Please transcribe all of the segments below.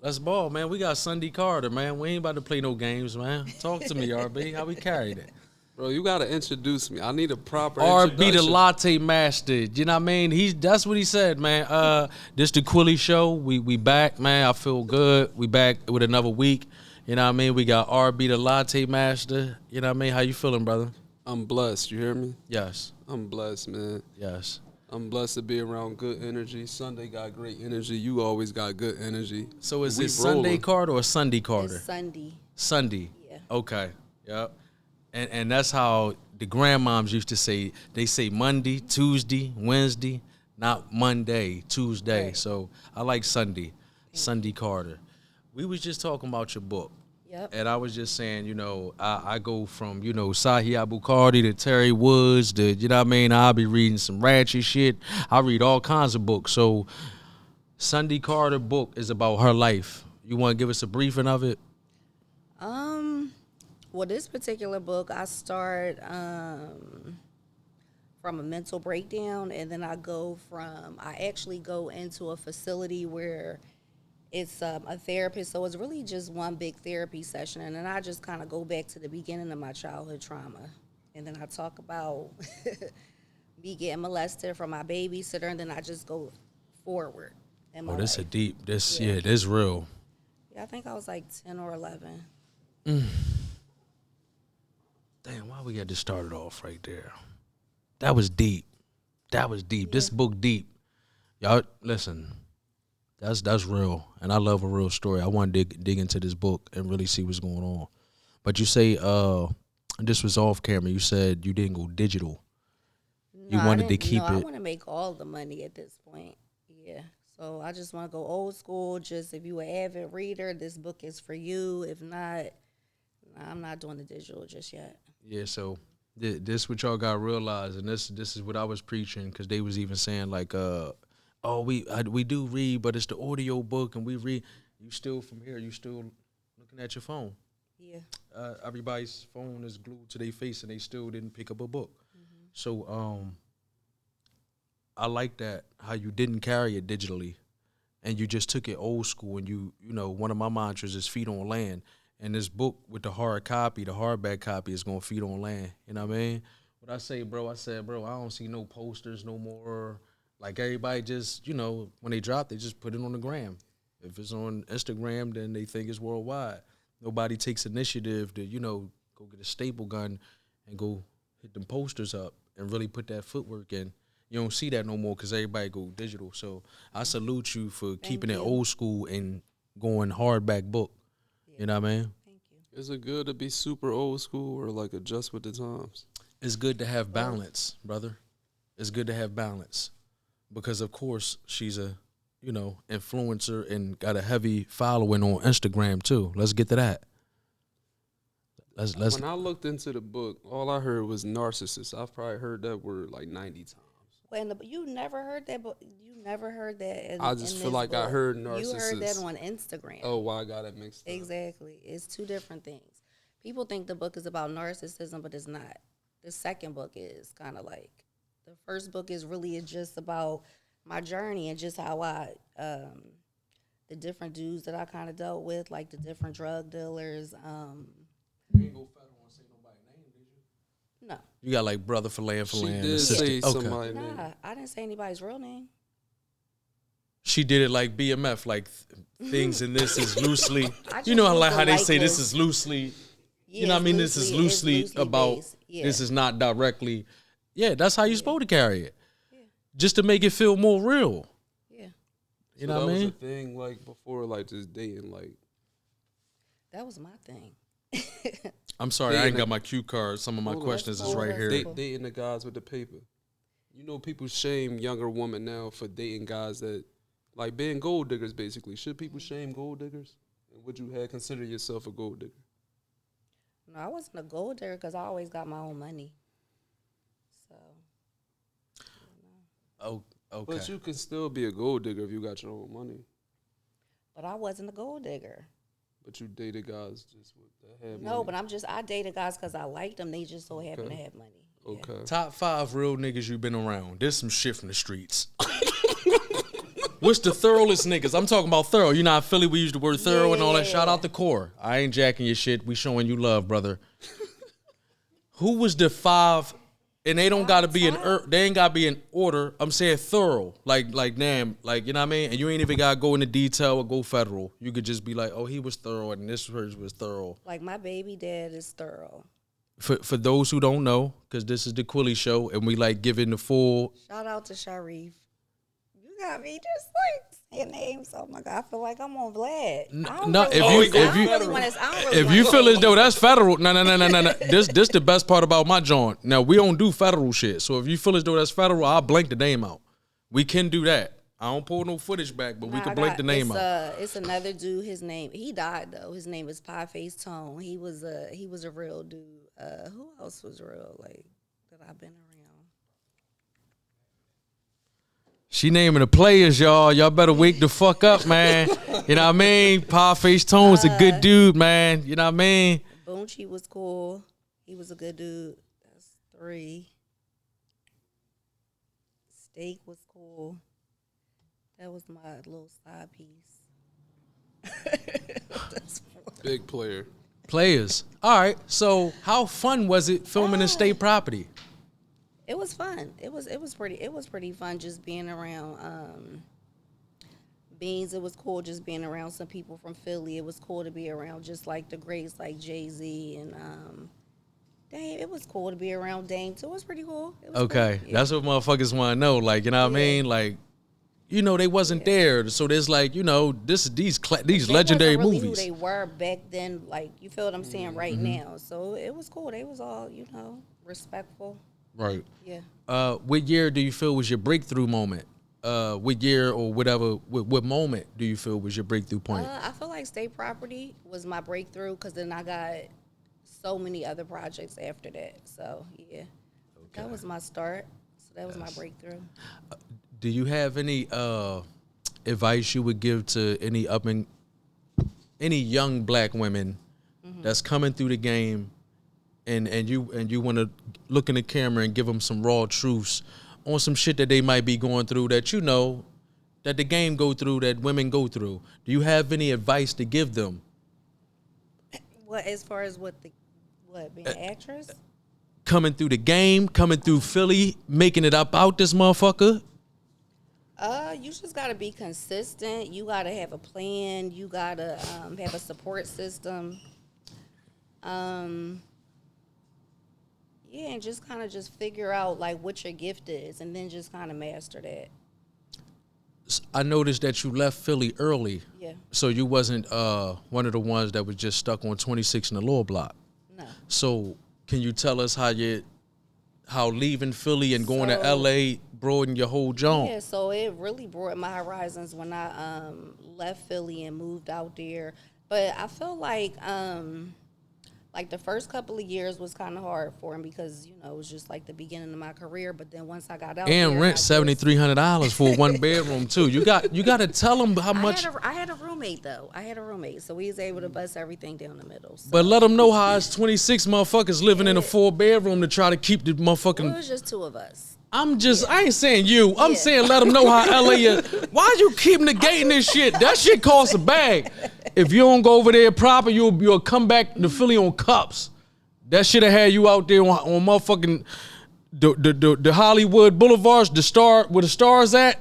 Let's ball, man. We got Sunday Carter, man. We ain't about to play no games, man. Talk to me, RB. How we carried it? Bro, you gotta introduce me. I need a proper RB the introduction. latte master. You know what I mean? That's what he said, man. This the Quilly show. We back, man. I feel good. We back with another week. You know what I mean? We got RB the latte master. You know what I mean? How you feeling, brother? I'm blessed. You hear me? Yes. I'm blessed, man. Yes. I'm blessed to be around good energy. Sunday got great energy. You always got good energy. So is We it Sunday rolling. Carter or Sunday Carter? It's Sunday. Sunday. Yeah. Okay. Yep. And that's how the grandmoms used to say. They say Monday, Tuesday, Wednesday, not Monday, Tuesday. Right. So I like Sunday. Sunday Carter. We was just talking about your book. Yep. And I was just saying, I go from, Sahi Abukardi to Terry Woods to, you know what I mean? I'll be reading some ratchet shit. I read all kinds of books. So Sunday Carter book is about her life. You want to give us a briefing of it? Well, this particular book, I start from a mental breakdown, and then I actually go into a facility where it's a therapist, so it's really just one big therapy session, and then I just kind of go back to the beginning of my childhood trauma, and then I talk about me getting molested from my babysitter, and then I just go forward in my This life. this real. Yeah, I think I was like 10 or 11. Damn, why we got to start it off right there? That was deep. That was deep. This book deep. Y'all, listen, that's real. And I love a real story. I want to dig into this book and really see what's going on. But you say, this was off camera, you said you didn't go digital. You wanted to keep I it. want to make all the money at this point. Yeah. So I just want to go old school. Just if you an avid reader, this book is for you. If not, I'm not doing the digital just yet. Yeah, so this what y'all got to realize, and this is what I was preaching, because they was even saying like, we do read, but it's the audio book, and we read. You still from here? You still looking at your phone? Yeah. Everybody's phone is glued to their face, and they still didn't pick up a book. Mm-hmm. So I like that how you didn't carry it digitally, and you just took it old school. And you know, one of my mantras is feet on land. And this book with the hard copy, the hardback copy, is gonna feed on land. You know what I mean? What I said, bro, I don't see no posters no more. Like everybody just, when they drop, they just put it on the gram. If it's on Instagram, then they think it's worldwide. Nobody takes initiative to, go get a staple gun and go hit them posters up and really put that footwork in. You don't see that no more because everybody go digital. So I salute you for keeping it old school and going hardback book. You know what I mean? Thank you. Is it good to be super old school or like adjust with the times? It's good to have balance, brother. It's good to have balance. Because of course she's a, influencer and got a heavy following on Instagram too. Let's get to that. Let's When I looked into the book, all I heard was narcissist. I've probably heard that word like 90 times. When you never heard that, but you never heard that. I just feel like I heard You heard that narcissist. on Instagram. Oh, well, I got it mixed up. Exactly. It's two different things. People think the book is about narcissism, but it's not. The second book is kind of like, the first book is really just about my journey and just how I, the different dudes that I kind of dealt with, like the different drug dealers. You ain't go federal and say nobody's name, did you? No. You got like brother for land, She did assistant. say Okay. somebody name. Nah, I didn't say anybody's real name. She did it like BMF, like things in this is loosely. I You know just like how they used the say this likeness. is loosely. Yeah, You know what I it's mean? This is it's loosely about. based. Yeah. This is not directly. Yeah, that's how you're supposed to carry it. Just to make it feel more real. Yeah. You So know what I that mean? was a thing like before, like just dating, like That was my thing. I'm sorry, I Dating ain't got my cue card. Some of my Hold on. questions is Hold right on. here. dating the guys with the paper. You know, people shame younger women now for dating guys that, like being gold diggers, basically. Should people shame gold diggers? And would you have consider yourself a gold digger? No, I wasn't a gold digger because I always got my own money. So. Oh, okay. But you can still be a gold digger if you got your own money. But I wasn't a gold digger. But you dated guys just with that had No, money. but I dated guys because I liked them. They just so happen Okay. to have money. Yeah. Okay. Top 5 real niggas you've been around. There's some shit from the streets. What's the thoroughest niggas? I'm talking about thorough. You know, in Philly, we use the word thorough and all that. Shout out to Core. I ain't jacking your shit. We showing you love, brother. Who was the 5? And they don't gotta be they ain't gotta be in order. I'm saying thorough. Like damn, like you know what I mean? And you ain't even gotta go into detail or go federal. You could just be like, oh, he was thorough and this person was thorough. Like my baby dad is thorough. For those who don't know, because this is the Quilly show and we like giving the full Shout out to Sharif. You got me just like saying names. Oh my God, I feel like I'm on Vlad. If you feel as though that's federal, no. This the best part about my joint. Now we don't do federal shit. So if you feel as though that's federal, I'll blank the name out. We can do that. I don't pull no footage back, but we can blank the name out. It's another dude. His name, he died though. His name is Pie Face Tone. He was a real dude. Who else was real like that I've been around? She naming the players, y'all. Y'all better wake the fuck up, man. You know what I mean? Pie Face Tone's a good dude, man. You know what I mean? Boonchi was cool. He was a good dude. That's 3. Steak was cool. That was my little side piece. That's 4. Big player. Players. All right. So how fun was it filming in state property? It was fun. It was pretty fun just being around Beans. It was cool just being around some people from Philly. It was cool to be around just like the greats like Jay-Z and Dame. It was cool to be around Dame too. It was pretty cool. It was okay. cool. Yeah. That's what motherfuckers want to know. Like, you know what I mean? Like, you know, they wasn't there. So there's like, you know, these legendary really movies. Who they were back then, like, you feel what I'm saying right now. So it was cool. They was all, you know, respectful. Right. Yeah. What year do you feel was your breakthrough moment? What year or whatever, what moment do you feel was your breakthrough point? I feel like state property was my breakthrough because then I got so many other projects after that. So, yeah. Okay. That was my start. So that was my breakthrough. Do you have any advice you would give to any young black women that's coming through the game and you want to look in the camera and give them some raw truths on some shit that they might be going through that you know that the game go through, that women go through? Do you have any advice to give them? What, as far as being an actress? Coming through the game, coming through Philly, making it up out this motherfucker? You just gotta be consistent. You gotta have a plan. You gotta have a support system. Yeah, and just kind of just figure out like what your gift is, and then just kind of master that. I noticed that you left Philly early. Yeah. So you wasn't one of the ones that was just stuck on 26 in the lower block. No. So can you tell us how leaving Philly and going to LA broadened your whole jaunt? Yeah, so it really broadened my horizons when I left Philly and moved out there. But I feel like the first couple of years was kind of hard for him because, you know, it was just like the beginning of my career. But then once I got out and there, rent $7,300 for a 1-bedroom too. You got to tell them how much. I had a roommate though. So we was able to bust everything down the middle. So. But let them know how it's 26 motherfuckers living in a 4-bedroom to try to keep the motherfucking. Well, it was just 2 of us. I ain't saying you. I'm saying let them know how LA is. Why you keep negating this shit? That shit costs a bag. If you don't go over there proper, you'll come back to Philly on cups. That shit have had you out there on motherfucking the Hollywood Boulevards, the star where the stars at.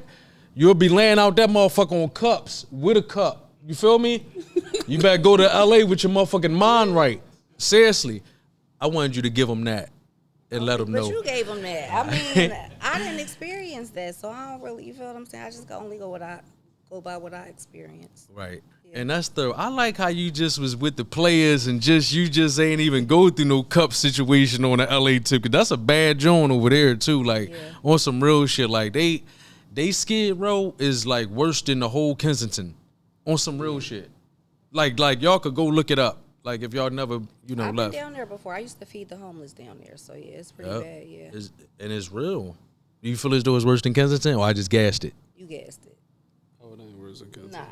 You'll be laying out that motherfucker on cups with a cup. You feel me? You better go to LA with your motherfucking mind right. Seriously, I wanted you to give them that. And let them know. But you gave them that. I mean, I didn't experience that, so I don't really, you feel what I'm saying? I just only go by what I experienced. Right. Yeah. And that's I like how you just was with the players and you just ain't even go through no cup situation on the LA tip. Cause that's a bad joint over there too. Like on some real shit. Like they Skid Row is like worse than the whole Kensington. On some real shit. Like y'all could go look it up. Like if y'all never, I've left. been down there before. I used to feed the homeless down there. So yeah, it's pretty bad, yeah. And it's real. Do you feel as though it's worse than Kensington or I just gassed it? You gassed it. Oh, it ain't worse than Kensington. Nah.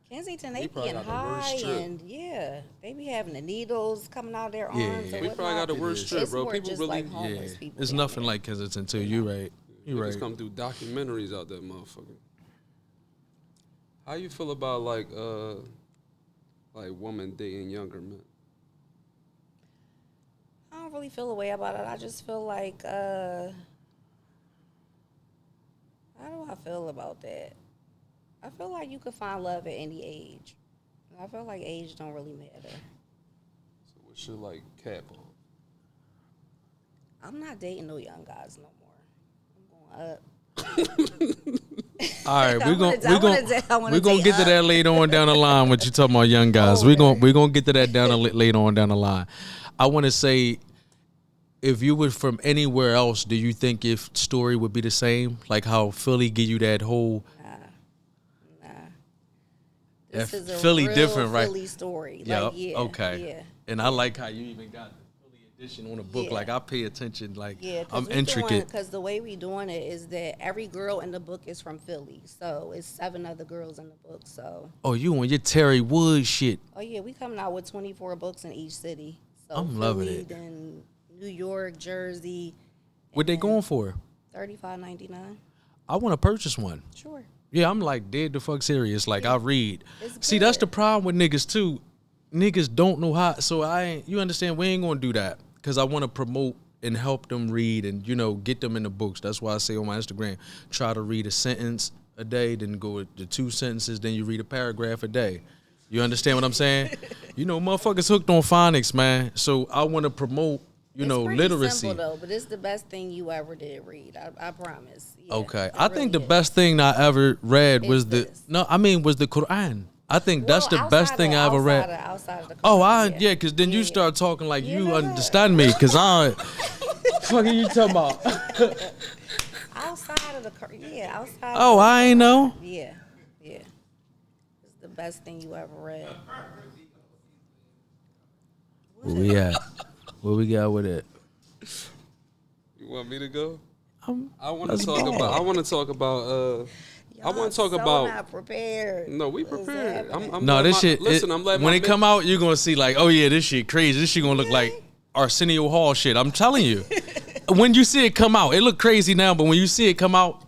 Kensington, they be getting high and they be having the needles coming out of their arms. We probably got the worst strip, bro. People really, like homeless people. It's nothing like Kensington too. You right. You right. Just come through documentaries out that motherfucker. How you feel about like women dating younger men? I don't really feel a way about it. I just feel like, how do I feel about that? I feel like you could find love at any age. I feel like age don't really matter. So what's your like cap on? I'm not dating no young guys no more. I'm going up. All right, we're gonna gonna get to that later on down the line. What you talking about, young guys? We're gonna get to that later on down the line. I want to say, if you were from anywhere else, do you think if story would be the same? Like how Philly give you that whole This is a Philly real different, right? Philly story. Yeah. Like, yeah. Okay. Yeah. And I like how you even got the Philly edition on the book. Yeah. Like I pay attention. Like Yeah, I'm intricate. Because the way we doing it is that every girl in the book is from Philly, so it's 7 other girls in the book. So. Oh, you on your Terry Wood shit? Oh yeah, we coming out with 24 books in each city. So I'm Philly, loving it. Then New York, Jersey. What they going for? $35.99. I want to purchase one. Sure. Yeah, I'm like dead the fuck serious. Like I read. It's See, that's good. the problem with niggas too. Niggas don't know how. So you understand? We ain't gonna do that because I want to promote and help them read and get them in the books. That's why I say on my Instagram, try to read a sentence a day, then go to 2 sentences, then you read a paragraph a day. You understand what I'm saying? Motherfuckers hooked on phonics, man. So I want to promote. It's pretty literacy. simple though, but it's the best thing you ever did read. I promise. Yeah, Okay, it I think the really best thing I ever read was this. was the Quran. I think that's the best thing I ever read. Outside of the Oh, because then you start talking like you understand me, because I. What are you talking about? outside of the outside. Oh, I ain't know. Yeah. It's the best thing you ever read. Where we at? What we got with it? You want me to go? I want let's to talk go. about. I want to talk about. I want to talk about. Not prepared. No, we prepared. I'm No, this shit. Listen, I'm letting when my it come out, you're gonna see like, oh yeah, this shit crazy. This shit gonna look like Arsenio Hall shit. I'm telling you. When you see it come out, it look crazy now, but when you see it come out,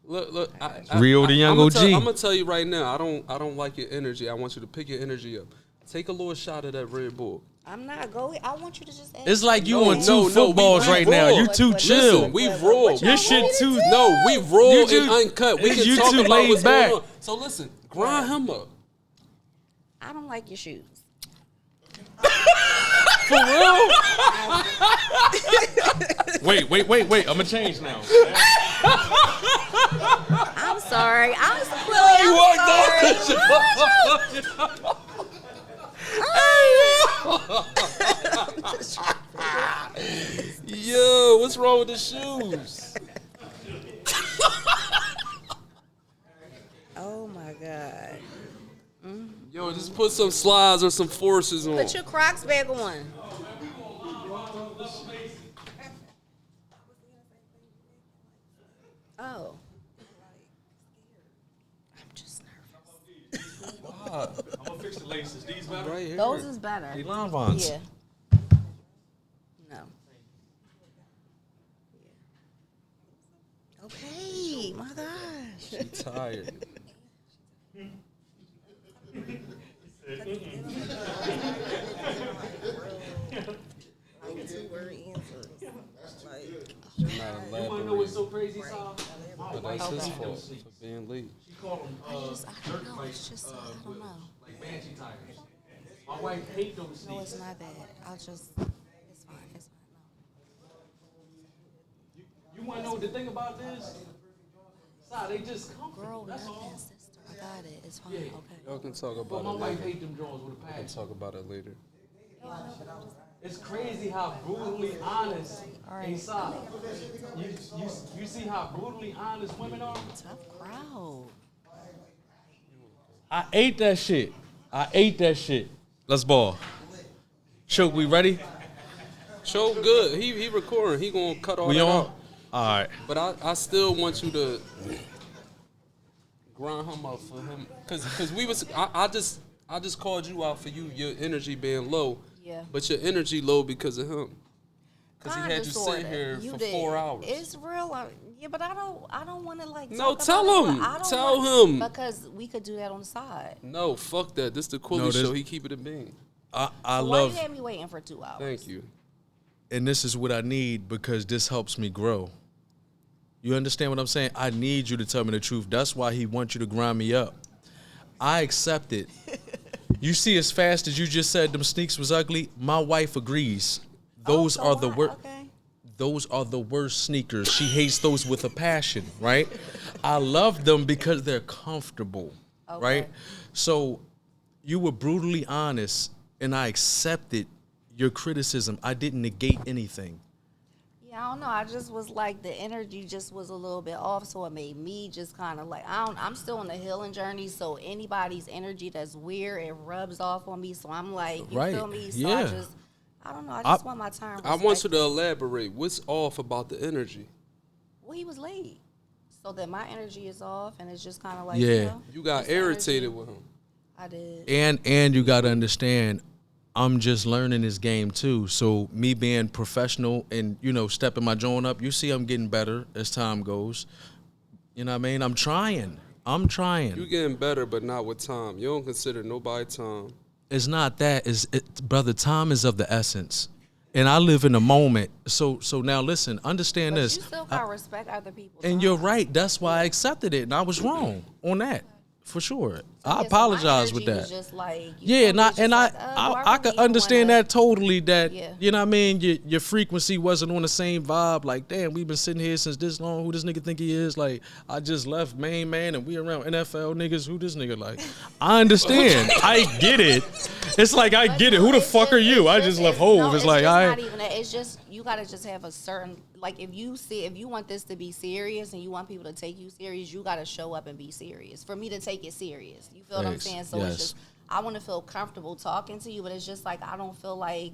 look. Rio the young OG. I'm gonna tell you right now. I don't like your energy. I want you to pick your energy up. Take a little shot of that Red Bull. I'm not going. I want you to just. It's like you on No, two footballs we right raw. now. You too chill. Listen, we raw. Your shit too. No, we raw You and too- uncut. We can you talk too about laid what's back. going on. So listen, grind him up. I don't like your shoes. For real? Wait. I'ma change now. I'm sorry. I'm sorry. Yo, what's wrong with the shoes? Oh my God. Yo, just put some slides or some forces on. Put your Crocs back on. Oh. I'm just nervous. I'm gonna fix the laces. These better. Right here. Those is better. They line bonds. Yeah. No. Yeah. Okay, my gosh. She tired. Not elaborate. So crazy, Sam? But that's his fault for being late. I don't know. It's just, I don't know. Like banshee tigers. My wife hates those No, seats. it's not that. It's fine. It's fine. You want to know the thing about this? Nah, they just comfort. Girl, That's nothing, all. sister. I got it. It's fine. Yeah. Okay. Y'all can talk But about my it wife later. hates them drawers with a We'll passion. talk about it later. It's crazy how brutally honest they sound. You see how brutally honest women are? Tough crowd. I ate that shit. Let's ball. Choke, we ready? Show good. He recording. He gonna cut all We that on? out. All right. But I still want you to grind him up for him, cause we was I just called you out for your energy being low. Yeah. But your energy low because of him. Cause he Kinda, had you sorta. sit here You for did. 4 hours. It's real. Yeah, but I don't want to like. No, talk tell about it, him. but I don't Tell want, him. because we could do that on the side. No, fuck that. This the Quilly No, this- show. He keep it a bean. I So why you love, had me waiting for 2 hours? Thank you. and this is what I need because this helps me grow. You understand what I'm saying? I need you to tell me the truth. That's why he wants you to grind me up. I accept it. You see, as fast as you just said them sneaks was ugly, my wife agrees. Those are the worst. Okay. Those are the worst sneakers. She hates those with a passion, right? I love them because they're comfortable, right? So you were brutally honest, and I accepted your criticism. I didn't negate anything. Yeah, I don't know. I just was like, the energy just was a little bit off, so it made me just kind of like, I'm still on the healing journey, so anybody's energy that's weird, it rubs off on me. So I'm like, you Right. feel me? So Yeah. I don't know. I just want my time. I want you respected. to elaborate. What's off about the energy? Well, he was late, so that my energy is off, and it's just kind of like, Yeah. you know, You got just the irritated energy. with him. I did. And you got to understand, I'm just learning this game too. So me being professional and, stepping my joint up, you see I'm getting better as time goes. You know what I mean? I'm trying. You getting better, but not with time. You don't consider nobody time. It's not that. Brother, time is of the essence. And I live in the moment. So now listen, understand But this. you still gotta respect other people. And you're right. That's why I accepted it. And I was wrong on that. For sure. I apologize with that. Just like, Yeah, I could understand that totally. That you know what I mean. Your frequency wasn't on the same vibe. Like, damn, we've been sitting here since this long. Who this nigga think he is? Like, I just left main man, and we around NFL niggas. Who this nigga like? I understand. I get it. It's like I get it. Who the fuck are you? I just left Hove. It's like not even that. It's just you gotta just have a certain, like, if you want this to be serious and you want people to take you serious, you gotta show up and be serious. For me to take it serious, you feel what I'm saying? So it's just, I want to feel comfortable talking to you, but it's just like I don't feel like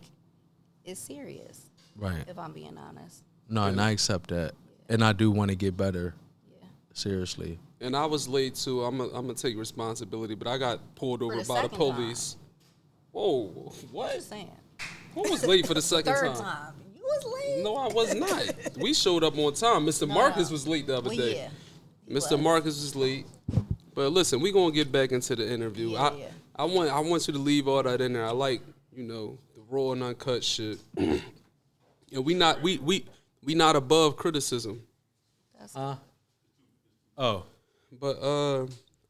it's serious. Right. If I'm being honest. No, and I accept that, and I do want to get better. Yeah. Seriously. And I was late too. I'm gonna take responsibility, but I got pulled over by the police. Whoa, what? What you saying? Who was late for the second Third time. You was late. No, I was not. We showed up on time. Mr. Marcus was late the other day. Yeah, Mr. Marcus was late. But listen, we gonna get back into the interview. I want you to leave all that in there. I like, the raw and uncut shit. And we not above criticism. But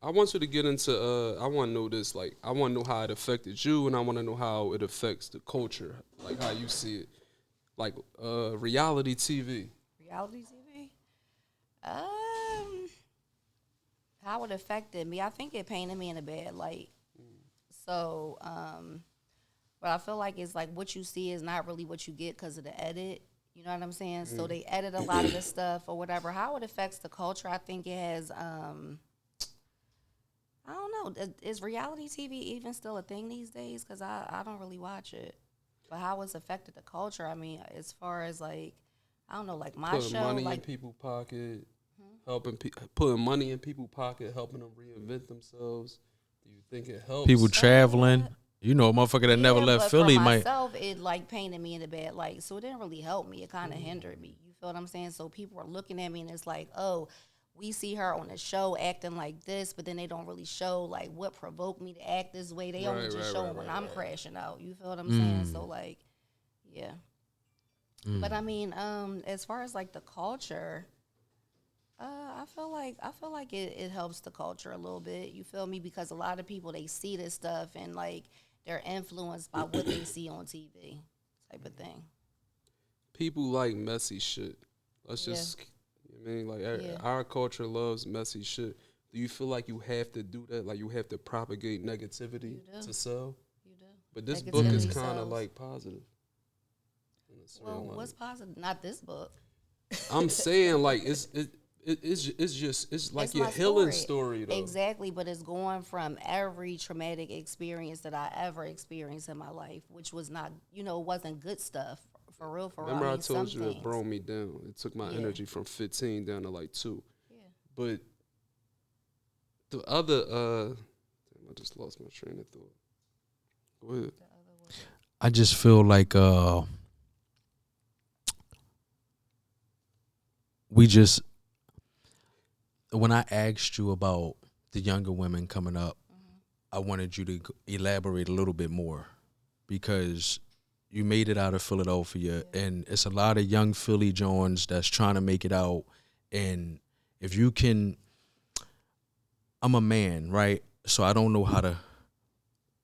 I want you to get into I want to know this, like, I want to know how it affected you, and I want to know how it affects the culture, like how you see it, like reality TV. Reality TV? How it affected me? I think it painted me in a bad light. So, but I feel like it's like what you see is not really what you get because of the edit. You know what I'm saying? So they edit a lot of the stuff or whatever. How it affects the culture, I think it has. I don't know. Is reality TV even still a thing these days? Because I don't really watch it. But how it's affected the culture? I mean, as far as like, I don't know, like my putting show, money like in people's pocket, putting money in people's pocket, helping them reinvent themselves. Do you think it helps? People traveling. A motherfucker that never left Philly for might. myself, it like painted me in a bad light. So it didn't really help me. It kind of hindered me. You feel what I'm saying? So people are looking at me and it's like, oh, we see her on the show acting like this, but then they don't really show like what provoked me to act this way. They only just show when I'm crashing out. You feel what I'm saying? So like, yeah. But I mean, as far as like the culture, I feel like it helps the culture a little bit. You feel me? Because a lot of people, they see this stuff and like they're influenced by what they see on TV, type of thing. People like messy shit. Let's just, I mean, like our culture loves messy shit. Do you feel like you have to do that? Like you have to propagate negativity to sell? You do. But this book is kind of like positive. Well, what's positive? Not this book. I'm saying like it's like your healing story though. Exactly, but it's going from every traumatic experience that I ever experienced in my life, which was not, wasn't good stuff. For real. Remember I told you it brought me down. It took my energy from 15 down to like 2. Yeah. But the other, I just lost my train of thought. Go ahead. I just feel like we just when I asked you about the younger women coming up, I wanted you to elaborate a little bit more because you made it out of Philadelphia, and it's a lot of young Philly Jones that's trying to make it out. And if you can, I'm a man, right? So I don't know how to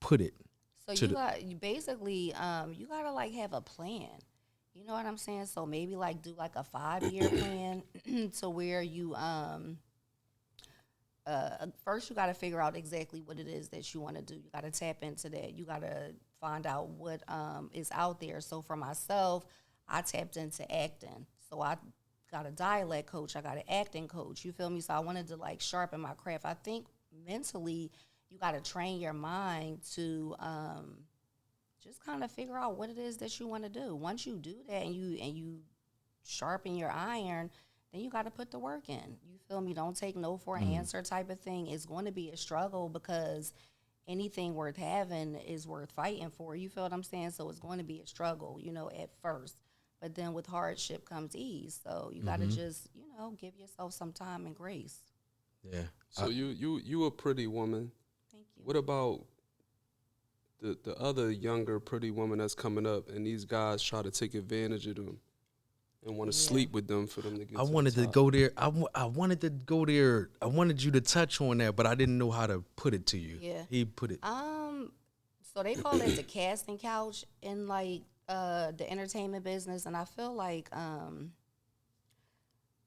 put it. So you basically you gotta like have a plan. You know what I'm saying? So maybe like do like a 5-year plan to where you first you got to figure out exactly what it is that you want to do. You got to tap into that. You got to find out what is out there. So for myself, I tapped into acting. So I got a dialect coach. I got an acting coach. You feel me? So I wanted to like sharpen my craft. I think mentally you got to train your mind to just kind of figure out what it is that you want to do. Once you do that and you sharpen your iron, then you got to put the work in. You feel me? Don't take no for an answer type of thing. It's going to be a struggle because anything worth having is worth fighting for. You feel what I'm saying? So it's going to be a struggle, you know, at first. But then with hardship comes ease. So you got to just, you know, give yourself some time and grace. Yeah. So you a pretty woman. Thank you. What about the other younger pretty woman that's coming up, and these guys try to take advantage of them and want to sleep with them for them to get. I wanted to go there. I wanted to go there. I wanted you to touch on that, but I didn't know how to put it to you. Yeah. He put it. So they call it the casting couch in like the entertainment business, and I feel like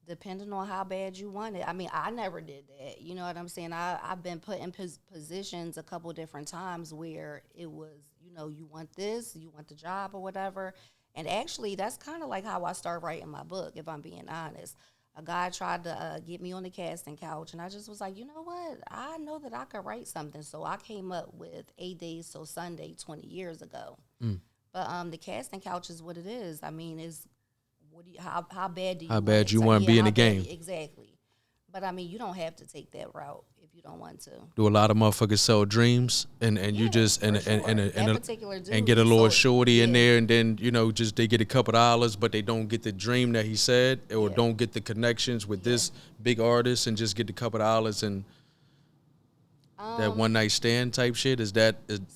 depending on how bad you want it. I mean, I never did that. You know what I'm saying? I've been put in positions a couple different times where it was, you know, you want this, you want the job or whatever. And actually, that's kind of like how I started writing my book, if I'm being honest. A guy tried to get me on the casting couch, and I just was like, you know what? I know that I could write something. So I came up with 8 Days Till Sunday 20 years ago. But the casting couch is what it is. I mean, it's how bad do you want bad you want to be in the game? Exactly. But I mean, you don't have to take that route if you don't want to. Do a lot of motherfuckers sell dreams and you just and get a little shorty in there, and then you know just they get a couple dollars, but they don't get the dream that he said, or don't get the connections with this big artist, and just get a couple dollars and that one night stand type shit. Is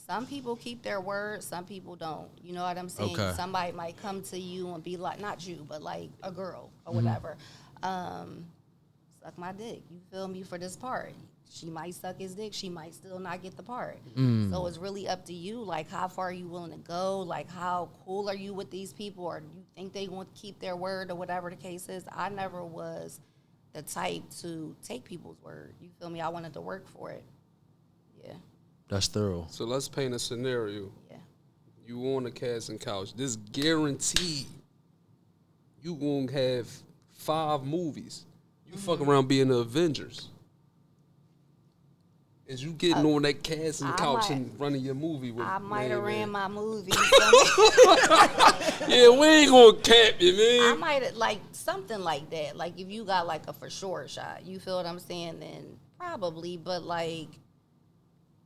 some people keep their word, some people don't. You know what I'm saying? Okay. Somebody might come to you and be like, not you, but like a girl or whatever. Suck my dick. You feel me for this part? She might suck his dick. She might still not get the part. So it's really up to you. Like, how far are you willing to go? Like, how cool are you with these people? Or do you think they want to keep their word or whatever the case is? I never was the type to take people's word. You feel me? I wanted to work for it. Yeah. that's thorough. So let's paint a scenario. Yeah. You on the casting couch. This guaranteed you gonna have 5 movies. You fuck around being the Avengers. Is you getting on that casting couch and running your movie with I might have ran my movie. Yeah, we ain't gonna cap you, man. I might have, like, something like that. Like, if you got, like, a for sure shot, you feel what I'm saying, then probably. But, like,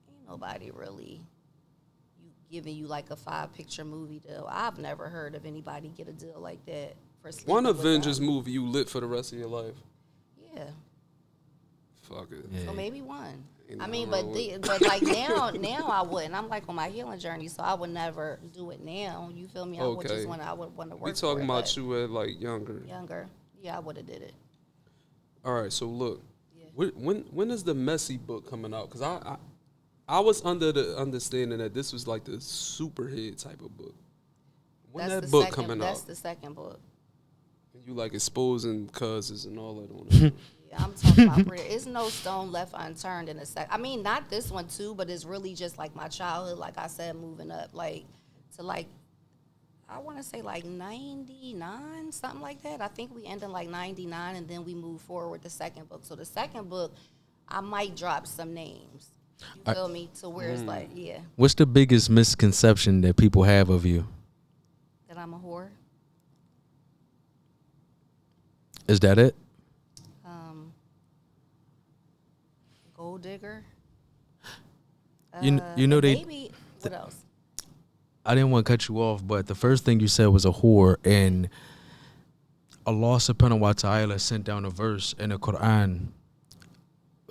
ain't nobody really giving you, like, a 5-picture movie deal. I've never heard of anybody get a deal like that for sleeping One with Avengers them. movie you lit for the rest of your life. Yeah. Fuck it. Yeah. So maybe one. Ain't I mean, nothing but like now I wouldn't. I'm like on my healing journey, so I would never do it now. You feel me? I would just I would want to work. We talking for it, about you at like younger. Younger. Yeah, I would have did it. All right, so look, Yeah. when is the Messy book coming out? Because I was under the understanding that this was like the superhead type of book. When That's that the book second, coming That's out? the second book. And you like exposing cousins and all that on it. Yeah, I'm talking about it's no stone left unturned in a sec. I mean, not this one too, but it's really just like my childhood. Like I said, moving up, like to like I want to say like 99, something like that. I think we ended like 99, and then we moved forward with the second book. So the second book, I might drop some names. You feel me? To where it's like, yeah, What's the biggest misconception that people have of you? that I'm a whore. Is that it? Gold digger. You know they. Maybe what else? I didn't want to cut you off, but the first thing you said was a whore, and Allah subhanahu wa ta'ala sent down a verse in the Quran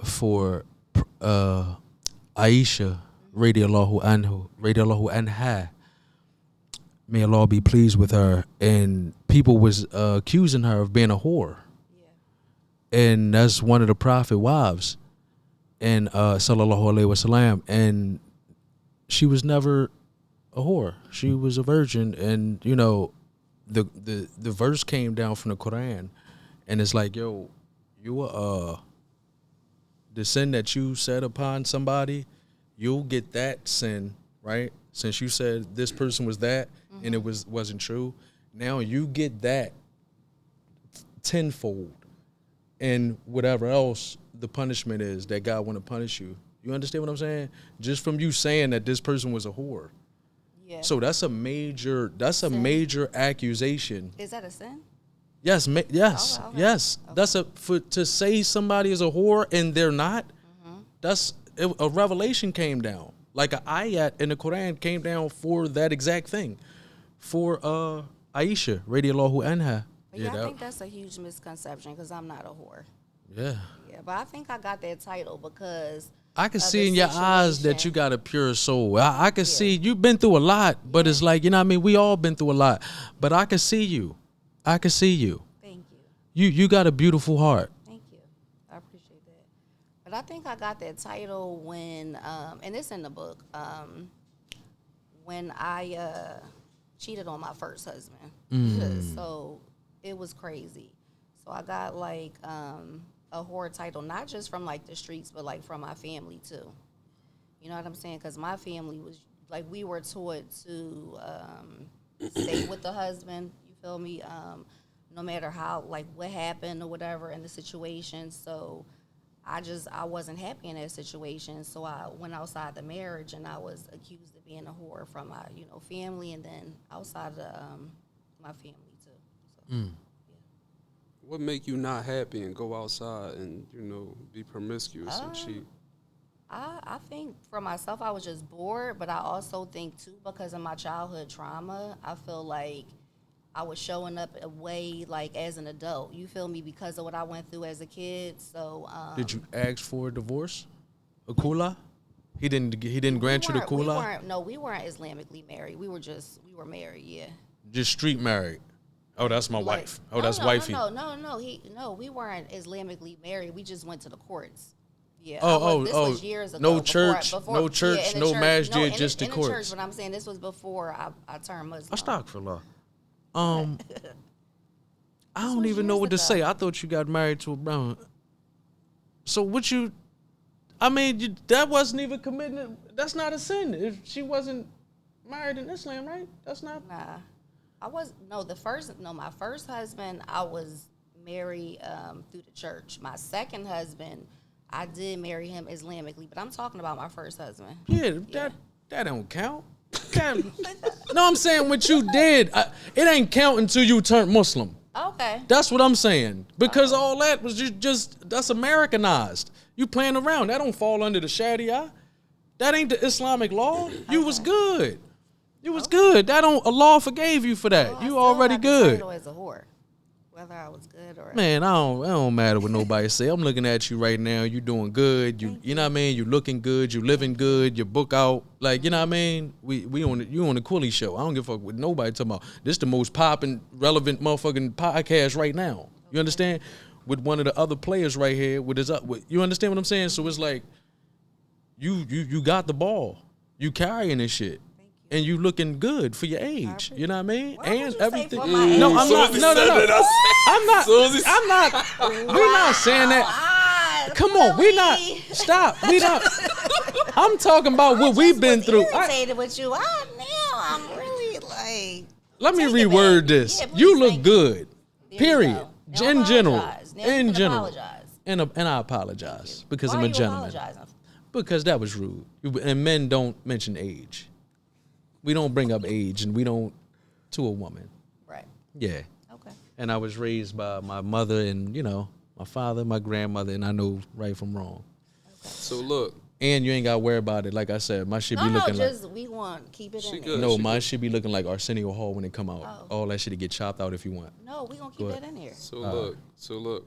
for Aisha, radiallahu anha. May Allah be pleased with her. And people was accusing her of being a whore. Yeah. And that's one of the Prophet wives. And sallallahu alaihi wasallam. And she was never a whore. She was a virgin. And, you know, the verse came down from the Quran. And it's like, yo, the sin that you said upon somebody, you'll get that sin, right? Since you said this person was that and it wasn't true, now you get that tenfold, and whatever else the punishment is that God want to punish you. You understand what I'm saying? Just from you saying that this person was a whore. Yeah. So that's a major accusation. Is that a sin? Yes, yes, Okay. yes. Okay. That's to say somebody is a whore and they're not. That's a revelation came down, like an ayat in the Quran came down for that exact thing, for Aisha radiallahu anha. But yeah, I think that's a huge misconception because I'm not a whore. Yeah. Yeah, but I think I got that title because I can of see the in your eyes that situation. you got a pure soul. I can see you've been through a lot, but it's like, you know what I mean? We all been through a lot, but I can see you. I can see you. Thank you. You got a beautiful heart. Thank you. I appreciate that. But I think I got that title when, and it's in the book, when I cheated on my first husband. So it was crazy. So I got like a whore title, not just from like the streets, but like from my family too. You know what I'm saying? Because my family was like, we were taught to stay with the husband. You feel me? No matter how, like, what happened or whatever in the situation. So I wasn't happy in that situation. So I went outside the marriage, and I was accused of being a whore from my, family, and then outside of my family too. So, yeah. What make you not happy and go outside and, be promiscuous and cheat? I think for myself, I was just bored, but I also think too, because of my childhood trauma, I feel like I was showing up a way like as an adult. You feel me? Because of what I went through as a kid. So Did you ask for a divorce? A kula? He didn't grant you the kula? We weren't Islamically married. We were married, yeah. Just street married. Oh, that's my wife. Oh, that's wifey. No, we weren't Islamically married. We just went to the courts. Yeah. This was years ago. No church, no masjid, just the courts. In the church, but I'm saying this was before I turned Muslim. Astaghfirullah. I don't even know what to say. I thought you got married to a brown. So that wasn't even committing. That's not a sin. If she wasn't married in Islam, right? That's not. Nah. My first husband, I was married through the church. My second husband, I did marry him Islamically, but I'm talking about my first husband. Yeah, that don't count. No, I'm saying what you did. It ain't count until you turned Muslim. Okay. That's what I'm saying. Because all that was just that's Americanized. You playing around. That don't fall under the Sharia. That ain't the Islamic law. You was good. You was good. Allah forgave you for that. Well, you already good. As a whore, whether I was good or man, it don't matter what nobody say. I'm looking at you right now. You doing good. You know what I mean. You looking good. You living good. Your book out. Like you know what I mean. You on the Quilly show. I don't give a fuck what nobody talking about. This the most popping, relevant motherfucking podcast right now. You understand? With one of the other players right here. You understand what I'm saying? So it's like you got the ball. You carrying this shit. And you looking good for your age, you know what I mean? And everything. No, I'm not. No. I'm not. We're not saying that. Come on, we not. Stop. We not. I'm talking about what we've been through. Irritated with you. I'm really like. Let me reword this. You look good. Period. In general. And I apologize because I'm a gentleman. Because that was rude. And men don't mention age. We don't bring up age, and we don't to a woman. Right. Yeah. Okay. And I was raised by my mother and, my father, my grandmother, and I know right from wrong. Okay. So look. And you ain't got to worry about it. Like I said, my shit be looking we want keep it in there. No, mine should be looking like Arsenio Hall when it come out. All that shit to get chopped out if you want. No, we gonna keep that in here. So look.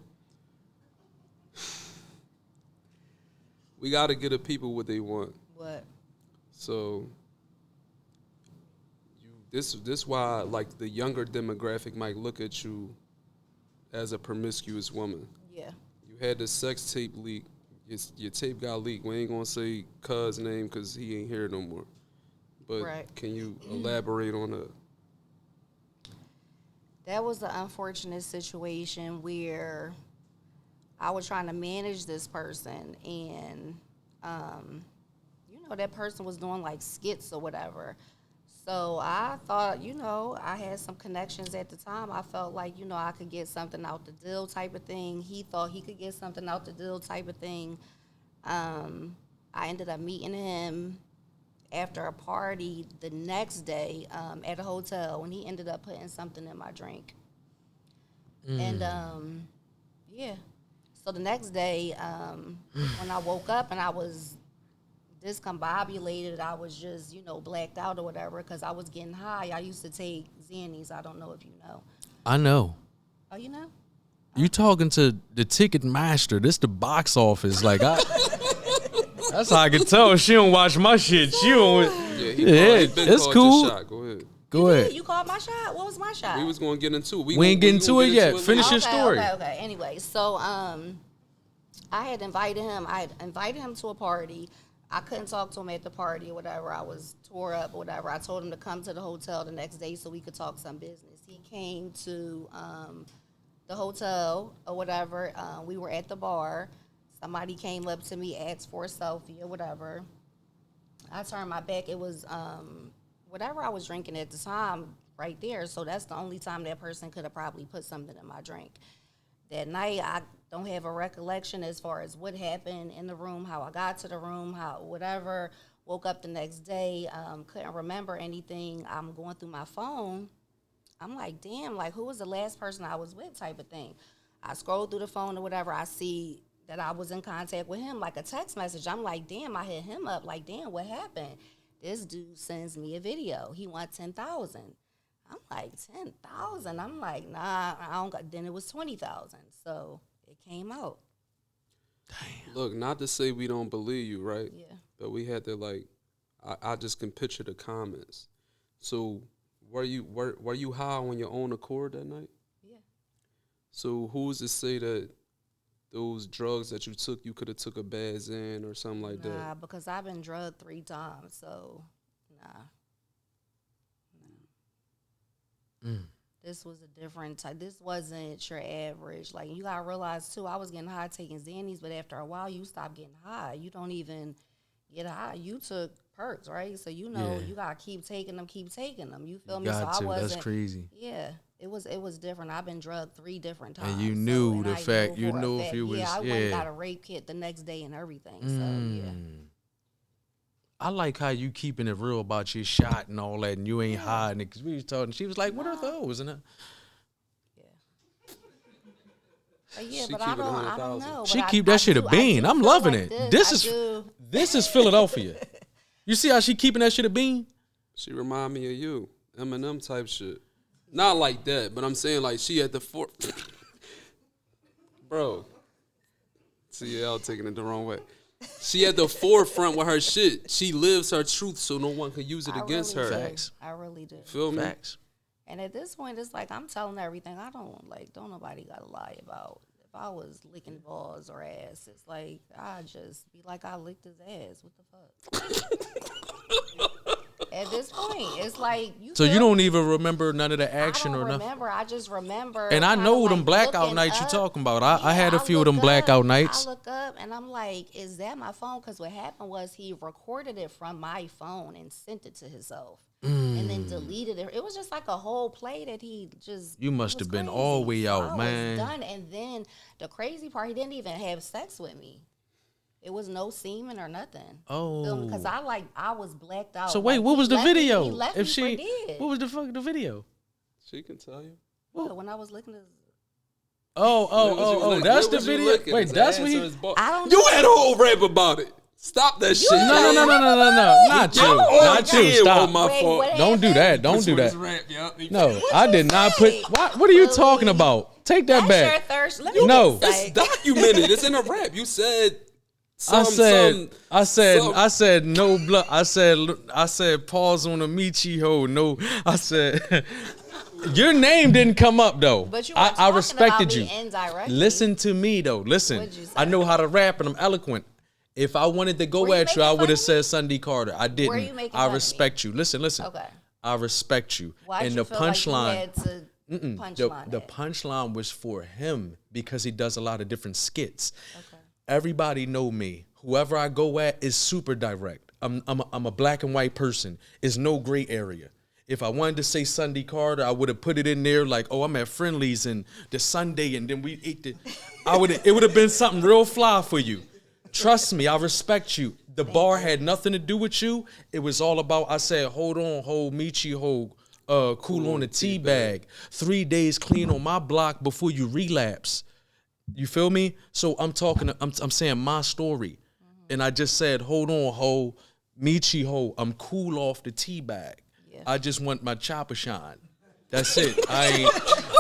We got to get the people what they want. What? So this why like the younger demographic might look at you as a promiscuous woman. Yeah. You had the sex tape leak. Your tape got leaked. We ain't gonna say cuz name because he ain't here no more. But can you elaborate on that? That was an unfortunate situation where I was trying to manage this person, and that person was doing like skits or whatever. So I thought, I had some connections at the time. I felt like, I could get something out the deal type of thing. He thought he could get something out the deal type of thing. I ended up meeting him after a party the next day at a hotel, when he ended up putting something in my drink. And, so the next day, when I woke up and I was discombobulated, I was just, blacked out or whatever because I was getting high. I used to take Xannies. I don't know if you know. I know. Oh, you know? You talking to the ticket master. This the box office. Like, that's how I can tell she don't watch my shit. She don't. Yeah, it's cool. Shot. Go ahead. Go ahead. You called my shot? What was my shot? We was going to get into it. We ain't getting to it yet. Finish your story. Okay. Anyway, so I had invited him. I had invited him to a party. I couldn't talk to him at the party or whatever. I was tore up or whatever. I told him to come to the hotel the next day so we could talk some business. He came to the hotel or whatever. We were at the bar. Somebody came up to me, asked for a selfie or whatever. I turned my back. It was whatever I was drinking at the time right there. So that's the only time that person could have probably put something in my drink. That night, I don't have a recollection as far as what happened in the room, how I got to the room, how whatever. Woke up the next day, couldn't remember anything. I'm going through my phone. I'm like, damn, like, who was the last person I was with type of thing. I scroll through the phone or whatever. I see that I was in contact with him, like a text message. I'm like, damn, I hit him up. Like, damn, what happened? This dude sends me a video. He wants 10,000. I'm like, 10,000? I'm like, nah, I don't got. Then it was 20,000. So it came out. Damn. Look, not to say we don't believe you, right? Yeah. But we had to I just can picture the comments. So were you high on your own accord that night? Yeah. So who's to say that those drugs that you took, you could have took a bad Xan or something like that? Nah, because I've been drugged 3 times, so nah. This was a different type. This wasn't your average. Like, you gotta realize too, I was getting high taking Xannies, but after a while, you stop getting high. You don't even get high. You took perks, right? So you gotta keep taking them. You feel me? Got so to. I wasn't. That's crazy. Yeah, it was different. I've been drugged 3 different times. And you knew and the I fact. You for a knew fact. if you was. Yeah, I went and got a rape kit the next day and everything. So yeah. I like how you keeping it real about your shot and all that, and you ain't hiding it. Because we was talking, she was like, what are those? And yeah, but I don't know. she keep that shit a bean. I'm loving it. This is Philadelphia. You see how she keeping that shit a bean? She remind me of you, Eminem type shit. Not like that, but I'm saying like she at the bro. CL taking it the wrong way. She at the forefront with her shit. She lives her truth, so no one can use it against her. Facts. I really do. Feel me? Facts. And at this point, it's like I'm telling everything. I don't nobody gotta lie about. If I was licking balls or ass, it's like I just be like I licked his ass. What the fuck? At this point, it's like So you don't even remember none of the action or nothing. I just remember. And I know them blackout nights you talking about. I had a few of them blackout nights. I look up and I'm like, is that my phone? Because what happened was he recorded it from my phone and sent it to himself. And then deleted it. It was just like a whole play that he just. You must have been all the way out, man. I was done. And then the crazy part, he didn't even have sex with me. It was no semen or nothing. Oh. Because I was blacked out. So wait, like, what was the video? He left me for dead. What was the video? She can tell you. When I was looking at. Oh, that's the video. Wait, that's what he. I don't. You had a whole rap about it. Stop that shit. No. Not you. Not you. Stop. My fault. Don't do that. Don't do that. No, I did not put. What are you talking about? Take that back. Let No. It's documented. It's in a rap. You said I said no blood. I said pause on the Michi ho. No, I said your name didn't come up though. But you I respected you. Indirectly. Listen to me though. Listen, What'd you say? I know how to rap and I'm eloquent. If I wanted to go at you, I would have said Sunday Carter. I didn't. Were you making I fun of respect me? you. Listen. Okay. I respect you. Why'd and you the feel like you punchline. had to punchline The that? punchline was for him because he does a lot of different skits. Okay. Everybody know me. Whoever I go at is super direct. I'm a black and white person. It's no gray area. If I wanted to say Sunday Carter, I would have put it in there like, oh, I'm at Friendly's and the Sunday and then we ate it would have been something real fly for you. Trust me, I respect you. The bar had nothing to do with you. It was all about, I said, hold on, hold Michi, hold cool on the tea bag. 3 days clean on my block before you relapse. You feel me? So I'm saying my story. And I just said, hold on, ho, Michi, ho, I'm cool off the tea bag. Yeah. I just want my chopper shine. That's it.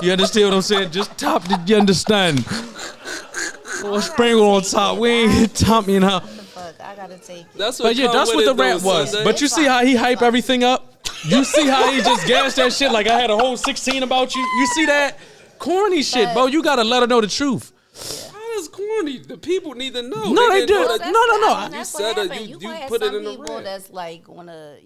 You understand what I'm saying? Just top, you understand? Sprinkle on top. We ain't hit top, you know. I gotta take it. That's what the rap was. Sunday. But you see how he hype everything up? You see how he just gassed that shit like I had a whole 16 about you? You see that? Corny shit, bro. You gotta let her know the truth. Yeah. How is corny? The people need to know. No, they do. No. You said that you put it in the people rap. that's like wanna,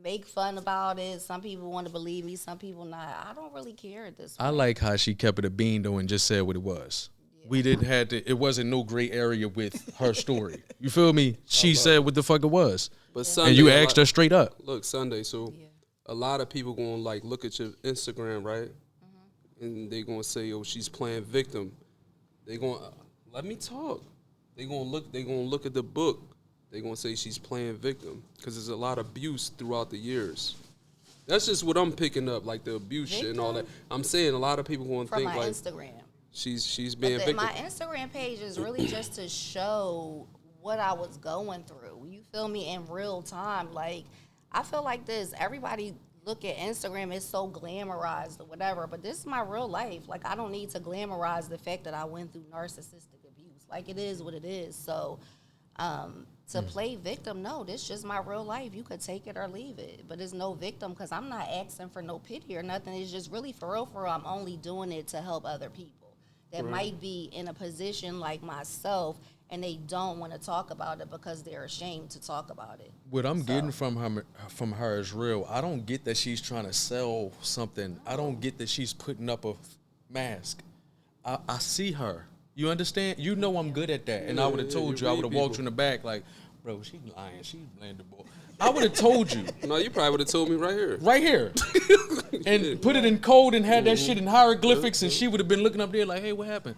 make fun about it. Some people want to believe me. Some people not. I don't really care at this point. I like how she kept it a bean though and just said what it was. Yeah. We didn't have to. It wasn't no gray area with her story. You feel me? She said what the fuck it was. But Sunday, and you asked her straight up. Look, Sunday. So a lot of people gonna like look at your Instagram, right? And they gonna say, "Oh, she's playing victim." They gonna let me talk. They gonna look at the book. They gonna say she's playing victim because there's a lot of abuse throughout the years. That's just what I'm picking up, like the abuse shit and all that. I'm saying a lot of people gonna think like Instagram. She's being victim. My Instagram page is really just to show what I was going through. You feel me? In real time. Like, I feel like this. Everybody look at Instagram, it's so glamorized or whatever, but this is my real life. Like, I don't need to glamorize the fact that I went through narcissistic abuse. Like, it is what it is. So, to play victim, no, this is just my real life. You could take it or leave it, but it's no victim because I'm not asking for no pity or nothing. It's just really for real, I'm only doing it to help other people that might be in a position like myself and they don't want to talk about it because they're ashamed to talk about it. What I'm getting from her is real. I don't get that she's trying to sell something. I don't get that she's putting up a mask. I see her. You understand? You know I'm good at that. And I would have told you. I would have walked you in the back like, bro, she lying. She playing the ball. I would have told you. No, you probably would have told me right here. Right here. And put it in code and had that shit in hieroglyphics and she would have been looking up there like, hey, what happened?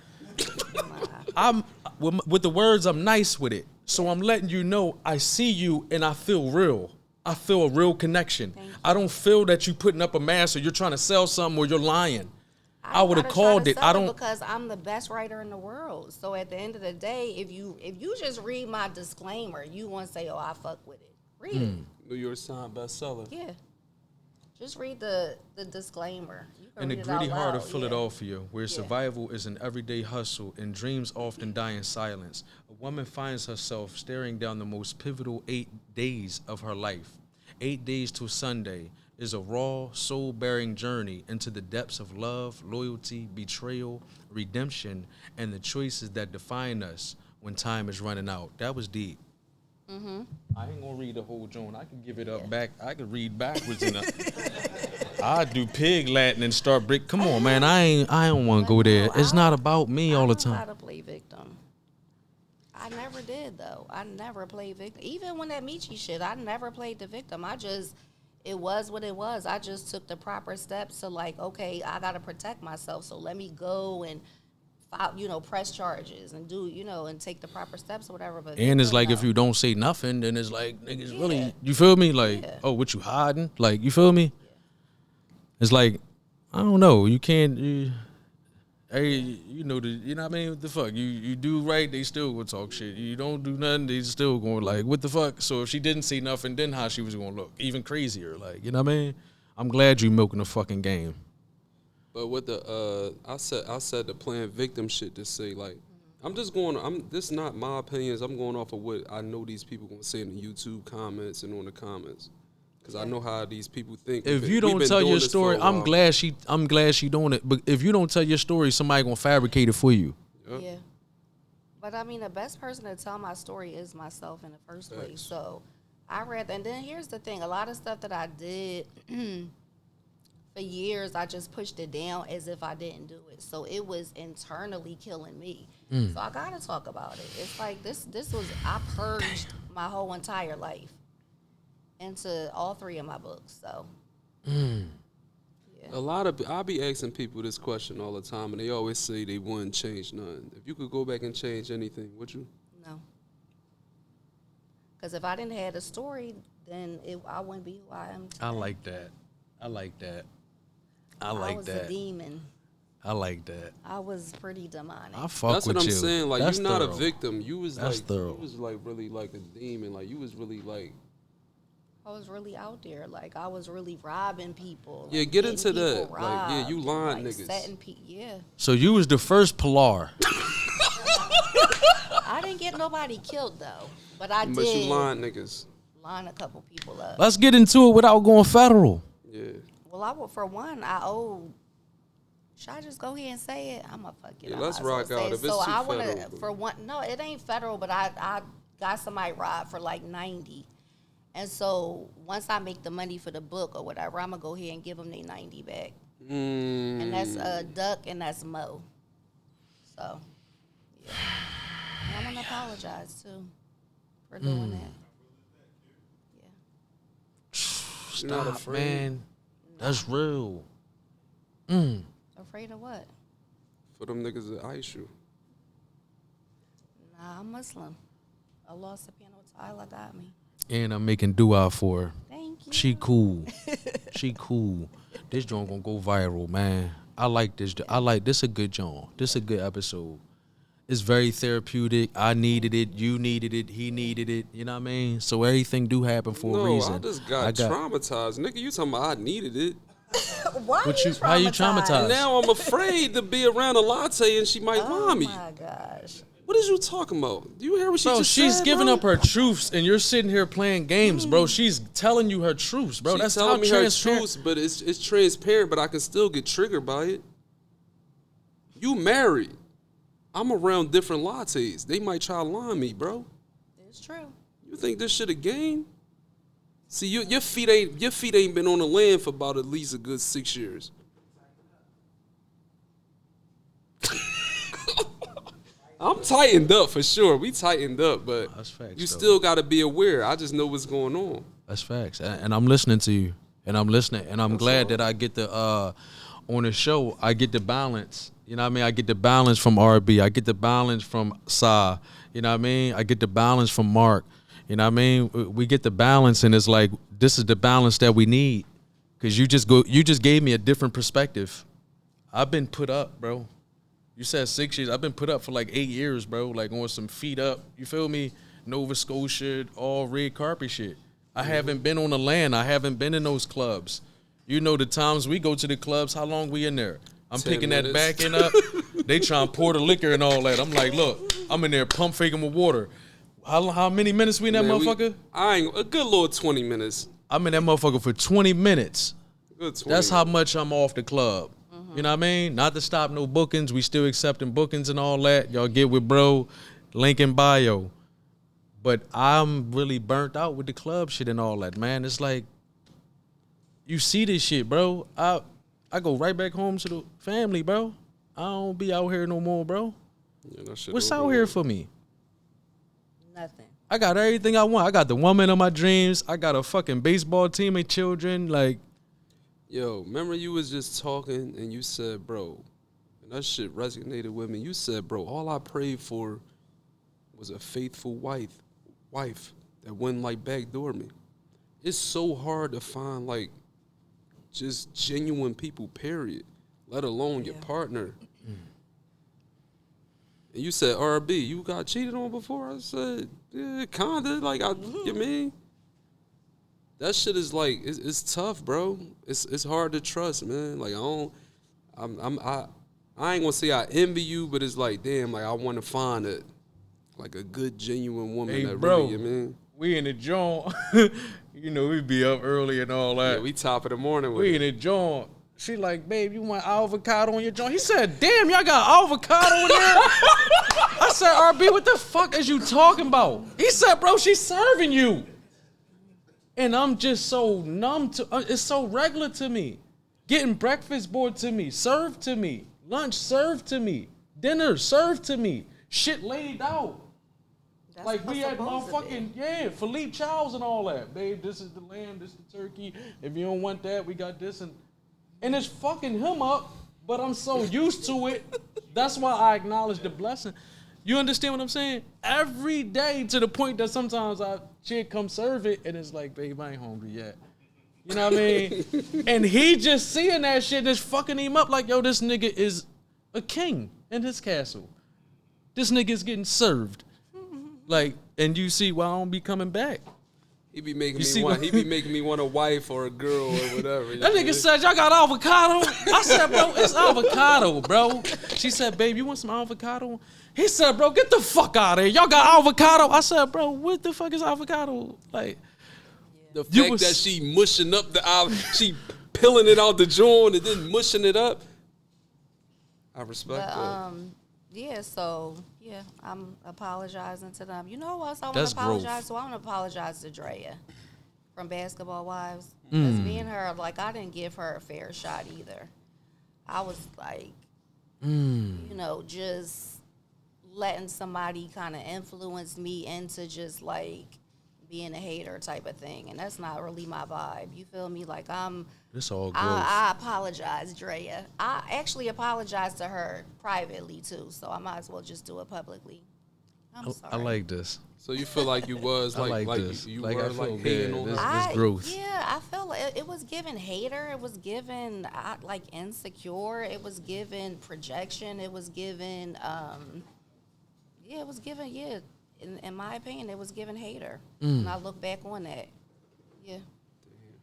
I'm with the words, I'm nice with it. So I'm letting you know I see you and I feel real. I feel a real connection. I don't feel that you putting up a mask or you're trying to sell something or you're lying. I would have called it. I don't because I'm the best writer in the world. So at the end of the day, if you just read my disclaimer, you won't say, "Oh, I fuck with it." Read it. New York Times bestseller. Yeah. Just read the disclaimer. And the gritty heart will fill it all for you, where survival is an everyday hustle and dreams often die in silence. A woman finds herself staring down the most pivotal 8 days of her life. 8 days till Sunday is a raw, soul-bearing journey into the depths of love, loyalty, betrayal, redemption, and the choices that define us when time is running out. That was deep. Mm-hmm. I ain't gonna read the whole joint. I can give it up back. I can read backwards. I do pig Latin and start brick. Come on, man. I don't want to go there. It's not about me all the time. I don't gotta play victim. I never did though. I never played victim. Even when that Michi shit, I never played the victim. It was what it was. I just took the proper steps to like, okay, I gotta protect myself. So let me go and press charges and do, and take the proper steps or whatever. But and it's like if you don't say nothing, then it's like niggas really, you feel me? Like, oh, what you hiding? Like, you feel me? It's like, I don't know. You can't. You know what I mean? What the fuck? You do right, they still gonna talk shit. You don't do nothing, they still gonna like, what the fuck? So if she didn't say nothing, then how she was gonna look? Even crazier, like, you know what I mean? I'm glad you milking the fucking game. But with the I said the playing victim shit to say like I'm just going. This is not my opinions. I'm going off of what I know these people gonna say in the YouTube comments and on the comments, because I know how these people think. If you don't tell your story, I'm glad she doing it. But if you don't tell your story, somebody gonna fabricate it for you. Yeah. But I mean, the best person to tell my story is myself in the first place. So I read, and then here's the thing: a lot of stuff that I did for years, I just pushed it down as if I didn't do it. So it was internally killing me. So I gotta talk about it. It's like this was, I purged my whole entire life into all 3 of my books. So a lot of I be asking people this question all the time, and they always say they wouldn't change nothing. If you could go back and change anything, would you? No. Because if I didn't have a story, then I wouldn't be who I am today. I like that. I was a demon. I like that. I was pretty demonic. I fuck That's with what I'm you. saying. Like, That's you're not thorough. a victim. You was That's like thorough. you was like really like a demon. Like, you was really like. I was really out there. Like, I was really robbing people. Yeah, like, get getting into that. people Like, yeah, robbed, you lying like, niggas. Yeah. So you was the first Pilar. I didn't get nobody killed, though. But I But did you lying niggas. line a couple people up. Let's get into it without going federal. Yeah. Well, for one, I owed. Should I just go ahead and say it? I'm a fuck it. Yeah, let's rock out. If it's so too I want federal, to, for one, no, it ain't federal, but I got somebody robbed for like 90. And so once I make the money for the book or whatever, I'm going to go ahead and give them their 90 back. And that's Duck and that's Mo. So, yeah. And I want to apologize, too, for doing that. Yeah. You're not Stop, afraid? man. That's real. Afraid of what? For them niggas that ice you. Nah, I'm Muslim. Allah subhanahu wa ta'ala got me. And I'm making dua for her. Thank you. She cool. She cool. This joint gonna go viral, man. I like this. This a good joint. This a good episode. It's very therapeutic. I needed it. You needed it. He needed it. You know what I mean? So everything do happen for a reason. No, I just got traumatized. Nigga, you talking about I needed it. Why How you traumatized? Now I'm afraid to be around a latte and she might want me. Oh my gosh. What is you talking about? Do you hear what she Bro, just she's said, giving bro? up her truths, and you're sitting here playing games, bro. She's telling you her truths, bro. She's That's telling how me her transparent. truths, but it's transparent, but I can still get triggered by it. You married. I'm around different lattes. They might try to line me, bro. It's true. You think this shit a game? See, your feet ain't been on the land for about at least a good 6 years. I'm tightened up for sure. We tightened up, but That's facts, you though. still got to be aware. I just know what's going on. That's facts, and I'm listening to you, and I'm listening, and I'm glad that I get the on the show. I get the balance. You know what I mean? I get the balance from RB. I get the balance from Sa. You know what I mean? I get the balance from Mark. You know what I mean? We get the balance, and it's like this is the balance that we need. Cause you just gave me a different perspective. I've been put up, bro. You said 6 years. I've been put up for like 8 years, bro. Like on some feet up. You feel me? Nova Scotia, all red carpet shit. I haven't been on the land. I haven't been in those clubs. You know the times we go to the clubs, how long we in there? I'm 10 picking minutes. that back end up. They trying to pour the liquor and all that. I'm like, look, I'm in there pump faking with water. How many minutes we in that Man, motherfucker? a good little 20 minutes. I'm in that motherfucker for 20 minutes. Good 20 That's how minutes. much I'm off the club. You know what I mean? Not to stop no bookings. We still accepting bookings and all that. Y'all get with bro, link in bio. But I'm really burnt out with the club shit and all that, man. It's like, you see this shit, bro. I go right back home to the family, bro. I don't be out here no more, bro. Yeah, that shit What's over out with. here for me? Nothing. I got everything I want. I got the woman of my dreams. I got a fucking baseball team and children. Like, Yo, remember you was just talking and you said, bro, and that shit resonated with me. You said, bro, all I prayed for was a faithful wife that wouldn't like backdoor me. It's so hard to find like just genuine people, period, let alone your partner. And you said, RB, you got cheated on before? I said, yeah, kinda. Like, you mean? That shit is like, it's tough, bro. It's hard to trust, man. Like, I'm I ain't gonna say I envy you, but it's like, damn, like I want to find a good, genuine woman Hey, that bro, really, you mean? We in the joint. You know, we be up early and all that. Yeah, we top of the morning with We in it. the joint. She like, babe, you want avocado on your joint? He said, damn, y'all got avocado in there? I said, RB, what the fuck is you talking about? He said, bro, she's serving you. And I'm just so numb to, it's so regular to me. Getting breakfast brought to me, served to me. Lunch served to me. Dinner served to me. Shit laid out. That's Like we had supposed to motherfucking, be. Philippe Chow's and all that. Babe, this is the lamb, this is the turkey. If you don't want that, we got this. And it's fucking him up, but I'm so used to it. That's why I acknowledge the blessing. You understand what I'm saying? Every day, to the point that sometimes chick come serve it and it's like, babe, I ain't hungry yet. You know what I mean? And he just seeing that shit that's fucking him up like, yo, this nigga is a king in his castle. This nigga is getting served. Like, and you see why I don't be coming back. He be making me want a wife or a girl or whatever. That nigga said, y'all got avocado? I said, bro, it's avocado, bro. She said, babe, you want some avocado? He said, bro, get the fuck out of here. Y'all got avocado? I said, bro, what the fuck is avocado? Like, the fact that she mushing up she peeling it out the joint and then mushing it up. I respect that. Yeah, so, yeah, I'm apologizing to them. You know what else I want to apologize to? I want to apologize to Drea from Basketball Wives. Because me and her, like, I didn't give her a fair shot either. I was like, you know, just letting somebody kind of influence me into just, like, being a hater type of thing. And that's not really my vibe. You feel me? Like, it's all good. I apologize, Drea. I actually apologize to her privately, too, so I might as well just do it publicly. I'm sorry. I like this. So you feel like you was like this. you Like, were I feel like hating good. on her? This growth. Yeah, I feel like it was given hater. It was given like insecure. It was given projection. It was given, it was given, in my opinion, it was given hater. And I look back on that. Yeah.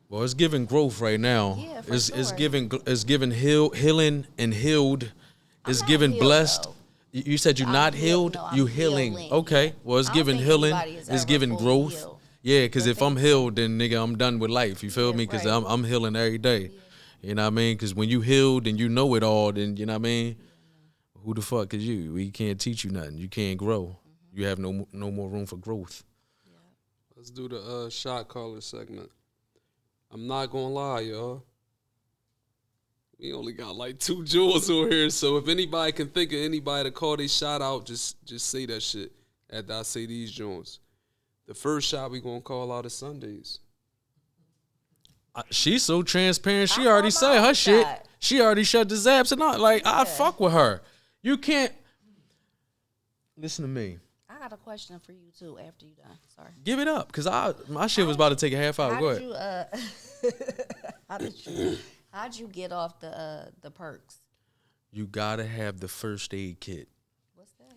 Well, it's giving growth right now. Yeah, for it's sure. It's giving healing and healed. It's giving healed, blessed. though. You said you're not healed. No, I'm you healing. Okay. Well, it's I don't giving think healing. anybody is It's ever giving fully growth. healed. Yeah, because But if I'm healed, then nigga, I'm done with life. You feel Yeah, me? Because right. I'm healing every day. You know what I mean? Because when you healed and you know it all, then you know what I mean. Who the fuck is you? We can't teach you nothing. You can't grow. You have no more room for growth. Let's do the shot caller segment. I'm not gonna lie, y'all. We only got like 2 jewels over here, so if anybody can think of anybody to call their shot out, just say that shit after I say these joints. The first shot we gonna call out is Sundays. She's so transparent. She I already saw said my her shit. shot. She already shut the zaps and all. Like, I fuck with her. You can't. Listen to me. I got a question for you, too, after you done. Sorry. Give it up, because my shit was about to take a half hour. Go ahead. How'd you get off the perks? You got to have the first aid kit. What's that?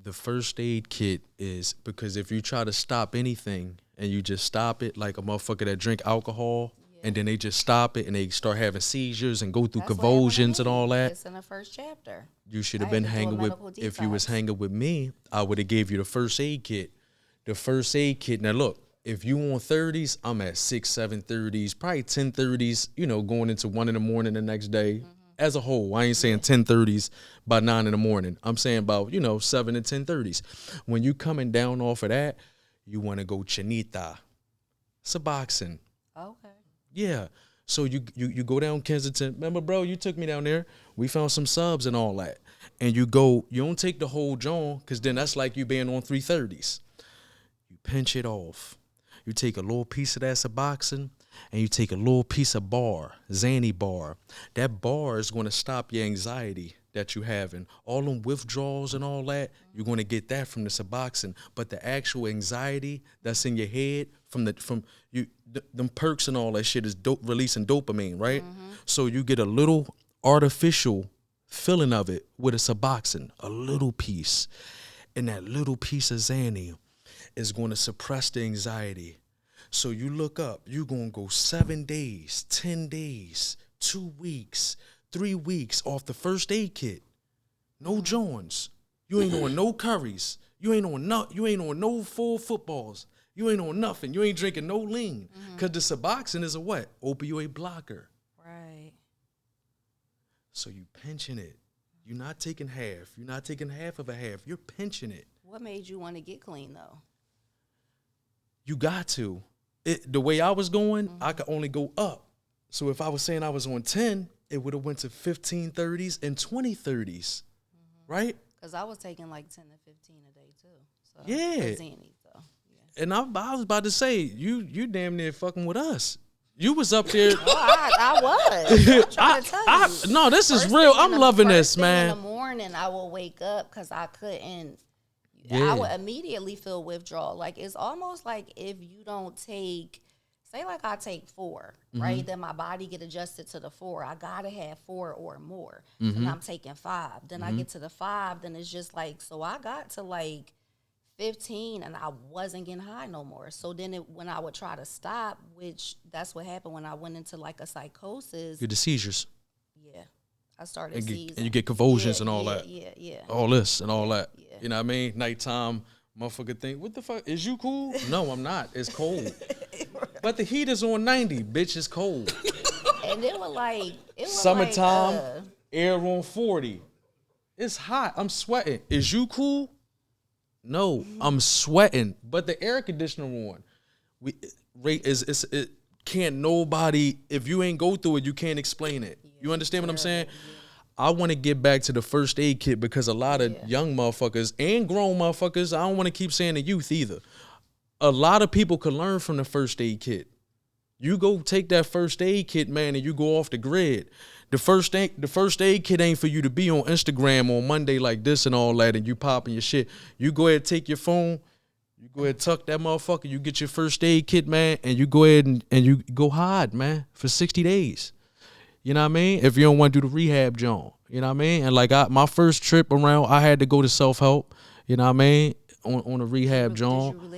The first aid kit is because if you try to stop anything and you just stop it, like a motherfucker that drink alcohol, and then they just stop it and they start having seizures and go through That's what convulsions happened and to me. all that. It's in the first chapter. You should I have been had to do a hanging with, medical if you was detox. hanging with me, I would have gave you the first aid kit. The first aid kit. Now look, if you on 30s, I'm at 6, 7 30s, probably 10 30s, you know, going into 1 in the morning the next day. As a whole, I ain't saying 10 30s by 9 in the morning. I'm saying about, 7 and 10 30s. When you coming down off of that, you want to go Chinita. Suboxone. Okay. Yeah. So you go down Kensington. Remember, bro, you took me down there. We found some subs and all that. And you don't take the whole joint, because then that's like you being on 330s. You pinch it off. You take a little piece of that Suboxone, and you take a little piece of bar, Xanny bar. That bar is going to stop your anxiety that you having. All them withdrawals and all that, you're going to get that from the Suboxone. But the actual anxiety that's in your head them perks and all that shit is releasing dopamine, right? So you get a little artificial feeling of it with a Suboxone, a little piece. And that little piece of Xanny is going to suppress the anxiety. So you look up, you're going to go 7 days, 10 days, 2 weeks, 3 weeks off the first aid kit. no Jones. You ain't on no curries. You ain't on no full footballs. You ain't on nothing. You ain't drinking no lean. Because the Suboxone is a what? Opioid blocker. Right. So you pinching it. You're not taking half. You're not taking half of a half. You're pinching it. What made you want to get clean, though? You got to. The way I was going, I could only go up. So if I was saying I was on 10, it would have went to 15 30s and 20 30s, right? Because I was taking like 10 to 15 a day, too. So, Yeah. Zany, so, yeah. And I was about to say, you damn near fucking with us. You was up there. I was. I'm trying to tell you. No, this is First real. thing I'm loving this, In man. the morning, I will wake up because I couldn't. Yeah. I would immediately feel withdrawal. Like, it's almost like if you don't take, say like I take 4, right? Then my body get adjusted to the 4. I got to have 4 or more. And I'm taking 5. Then I get to the 5. Then it's just like, so I got to like 15 and I wasn't getting high no more. So then when I would try to stop, which that's what happened when I went into like a psychosis. You're the seizures. Yeah. I started seizing. And you get convulsions and all that. Yeah. All this and all that. Yeah. You know what I mean? Nighttime, motherfucker think, what the fuck? Is you cool? No, I'm not. It's cold. But the heat is on 90. Bitch, it's cold. And it was like, Summertime, air on 40. It's hot. I'm sweating. Is you cool? No, I'm sweating. But the air conditioner on. It can't nobody, if you ain't go through it, you can't explain it. You understand what I'm saying? I want to get back to the first aid kit because a lot of young motherfuckers and grown motherfuckers, I don't want to keep saying the youth either. A lot of people can learn from the first aid kit. You go take that first aid kit, man, and you go off the grid. The first aid kit ain't for you to be on Instagram on Monday like this and all that and you popping your shit. You go ahead, take your phone, you go ahead, tuck that motherfucker, you get your first aid kit, man, and you go ahead and you go hide, man, for 60 days. You know what I mean? If you don't want to do the rehab, John. You know what I mean? And like my first trip around, I had to go to self-help. You know what I mean? On a rehab, John.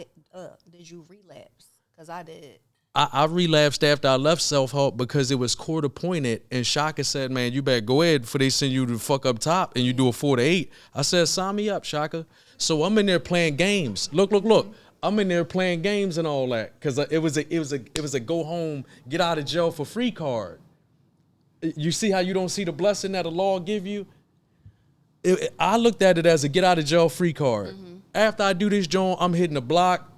Did you relapse? Because I did. I relapsed after I left self-help because it was court appointed. And Shaka said, man, you better go ahead before they send you to fuck up top and you do a 4 to 8. I said, sign me up, Shaka. So I'm in there playing games. Look. I'm in there playing games and all that. Because it was a go home, get out of jail for free card. You see how you don't see the blessing that the law give you? I looked at it as a get out of jail free card. After I do this, John, I'm hitting the block.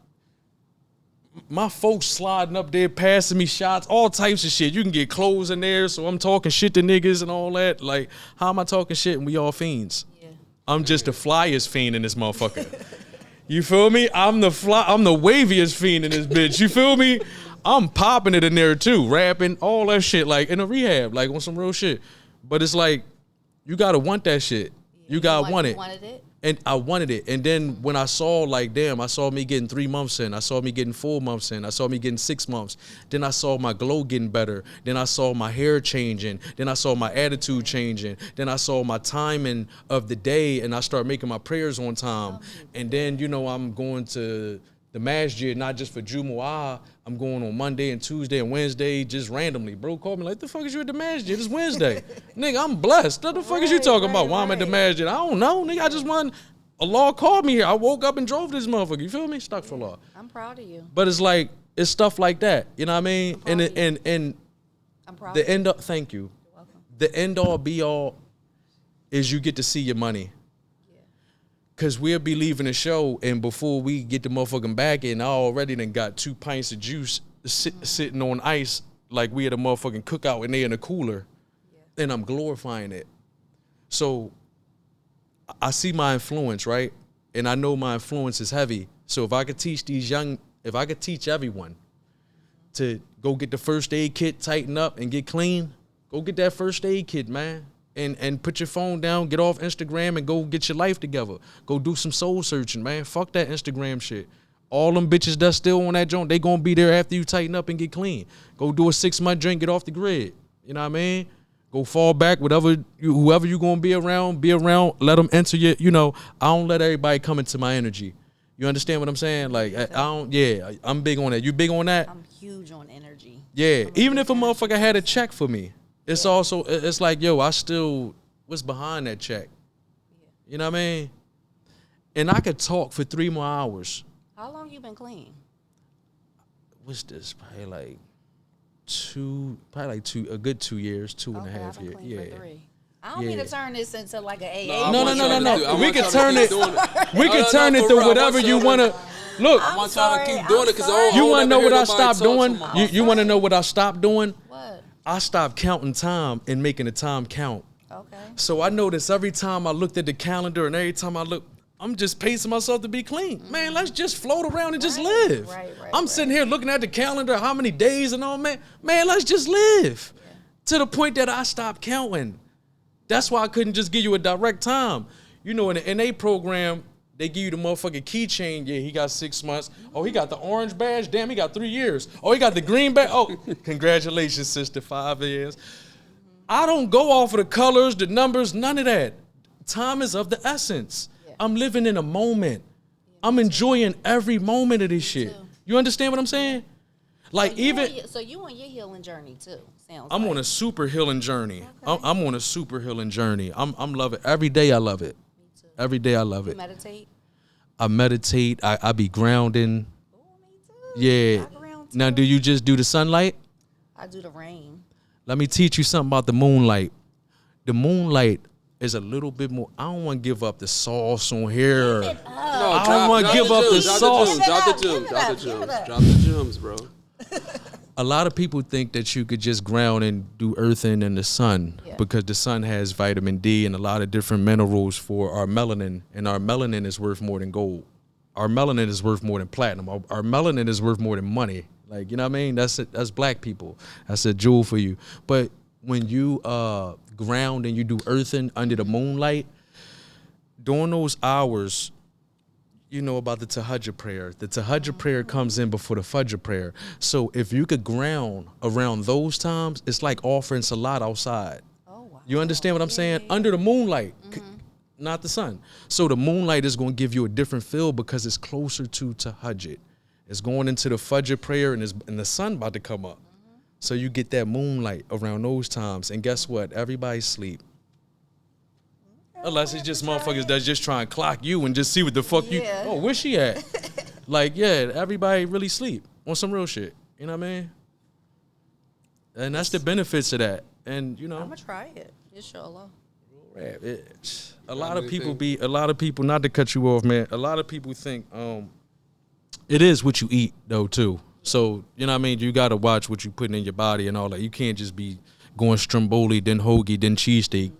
My folks sliding up there, passing me shots, all types of shit. You can get clothes in there, so I'm talking shit to niggas and all that. Like, how am I talking shit and we all fiends? Yeah. I'm just the flyest fiend in this motherfucker. You feel me? I'm the waviest fiend in this bitch. You feel me? I'm popping it in there too, rapping, all that shit, like in a rehab, like on some real shit. But it's like, you gotta want that shit. You gotta want it. You wanted it? And I wanted it. And then when I saw, like, damn, I saw me getting 3 months in. I saw me getting 4 months in. I saw me getting 6 months. Then I saw my glow getting better. Then I saw my hair changing. Then I saw my attitude changing. Then I saw my timing of the day, and I started making my prayers on time. And then, you know, I'm going to the masjid, not just for Jumu'ah. I'm going on Monday and Tuesday and Wednesday just randomly. Bro called me like, the fuck is you at the masjid? It's Wednesday. Nigga, I'm blessed. What the fuck is you talking about? Why I'm at the masjid? I don't know. Nigga, I just won. Allah called me here. I woke up and drove this motherfucker. You feel me? Stuck for law. I'm proud of you. But it's like, it's stuff like that. You know what I mean? And I'm proud the end all, thank you. You're welcome. The end all be all is you get to see your money. Cause we'll be leaving the show, and before we get the motherfucking back in, I already done got 2 pints of juice sitting on ice like we had a motherfucking cookout and they in a cooler, and I'm glorifying it. So I see my influence, right? And I know my influence is heavy. So if I could teach everyone to go get the first aid kit, tighten up, and get clean, go get that first aid kit, man. And put your phone down, get off Instagram, and go get your life together. Go do some soul searching, man. Fuck that Instagram shit. All them bitches that's still on that joint, they gonna be there after you tighten up and get clean. Go do a 6-month drink, get off the grid. You know what I mean? Go fall back, whoever you gonna be around, let them enter your, you know, I don't let everybody come into my energy. You understand what I'm saying? Like, I'm big on that. You big on that? I'm huge on energy. Yeah, even if a motherfucker had a check for me. It's also, it's like, yo, I still, what's behind that check? You know what I mean? And I could talk for 3 more hours. How long you been clean? What's this? Probably like a good 2 years, two and a half I've been years. clean Yeah. for 3. I don't mean to turn this into like an AA. No. We could turn it. We could turn it to whatever you want to. Look, I want y'all to keep doing it because you want to know what I stopped doing? You want to know what I stopped doing? What? I stopped counting time and making the time count. Okay. So I noticed every time I looked at the calendar and every time I look, I'm just pacing myself to be clean. Man, let's just float around and just live. I'm sitting here looking at the calendar, how many days and all, man. Man, let's just live. Yeah. To the point that I stopped counting. That's why I couldn't just give you a direct time. You know, in the NA program, they give you the motherfucking keychain. Yeah, he got 6 months. Oh, he got the orange badge. Damn, he got 3 years. Oh, he got the green badge. Oh, congratulations, sister, 5 years. I don't go off of the colors, the numbers, none of that. Time is of the essence. Yeah. I'm living in a moment. I'm enjoying every moment of this shit. You understand what I'm saying? Like So you on your healing journey too. I'm on a super healing journey. Okay. I'm on a super healing journey. I'm loving it. Every day I love it. Me too. Every day I love it. You meditate? I meditate. I be grounding. Oh, me too. Yeah. I ground too. Now, do you just do the sunlight? I do the rain. Let me teach you something about the moonlight. The moonlight is a little bit more. I don't want to give up the sauce on here. I don't want to give up the sauce. Drop the gems, bro. A lot of people think that you could just ground and do earthing in the sun because the sun has vitamin D and a lot of different minerals for our melanin, and our melanin is worth more than gold. Our melanin is worth more than platinum. Our melanin is worth more than money. Like, you know what I mean? That's it. That's black people. That's a jewel for you. But when you ground and you do earthing under the moonlight, during those hours, you know about the Tahajjud prayer. The Tahajjud prayer comes in before the Fajr prayer. So if you could ground around those times, it's like offering salat outside. Oh, wow. You understand what I'm saying? Yeah. Under the moonlight, not the sun. So the moonlight is going to give you a different feel because it's closer to Tahajjud. It's going into the Fajr prayer and the sun about to come up. So you get that moonlight around those times. And guess what? Everybody's asleep. Unless it's just motherfuckers that just try and clock you and just see what the fuck you. Oh, where's she at? Like, yeah, everybody really sleep on some real shit. You know what I mean? And that's the benefits of that. And you know, I'm gonna try it. Inshallah. A lot of people. Not to cut you off, man. A lot of people think it is what you eat though too. So you know what I mean. You got to watch what you putting in your body and all that. You can't just be going stromboli, then hoagie, then cheesesteak.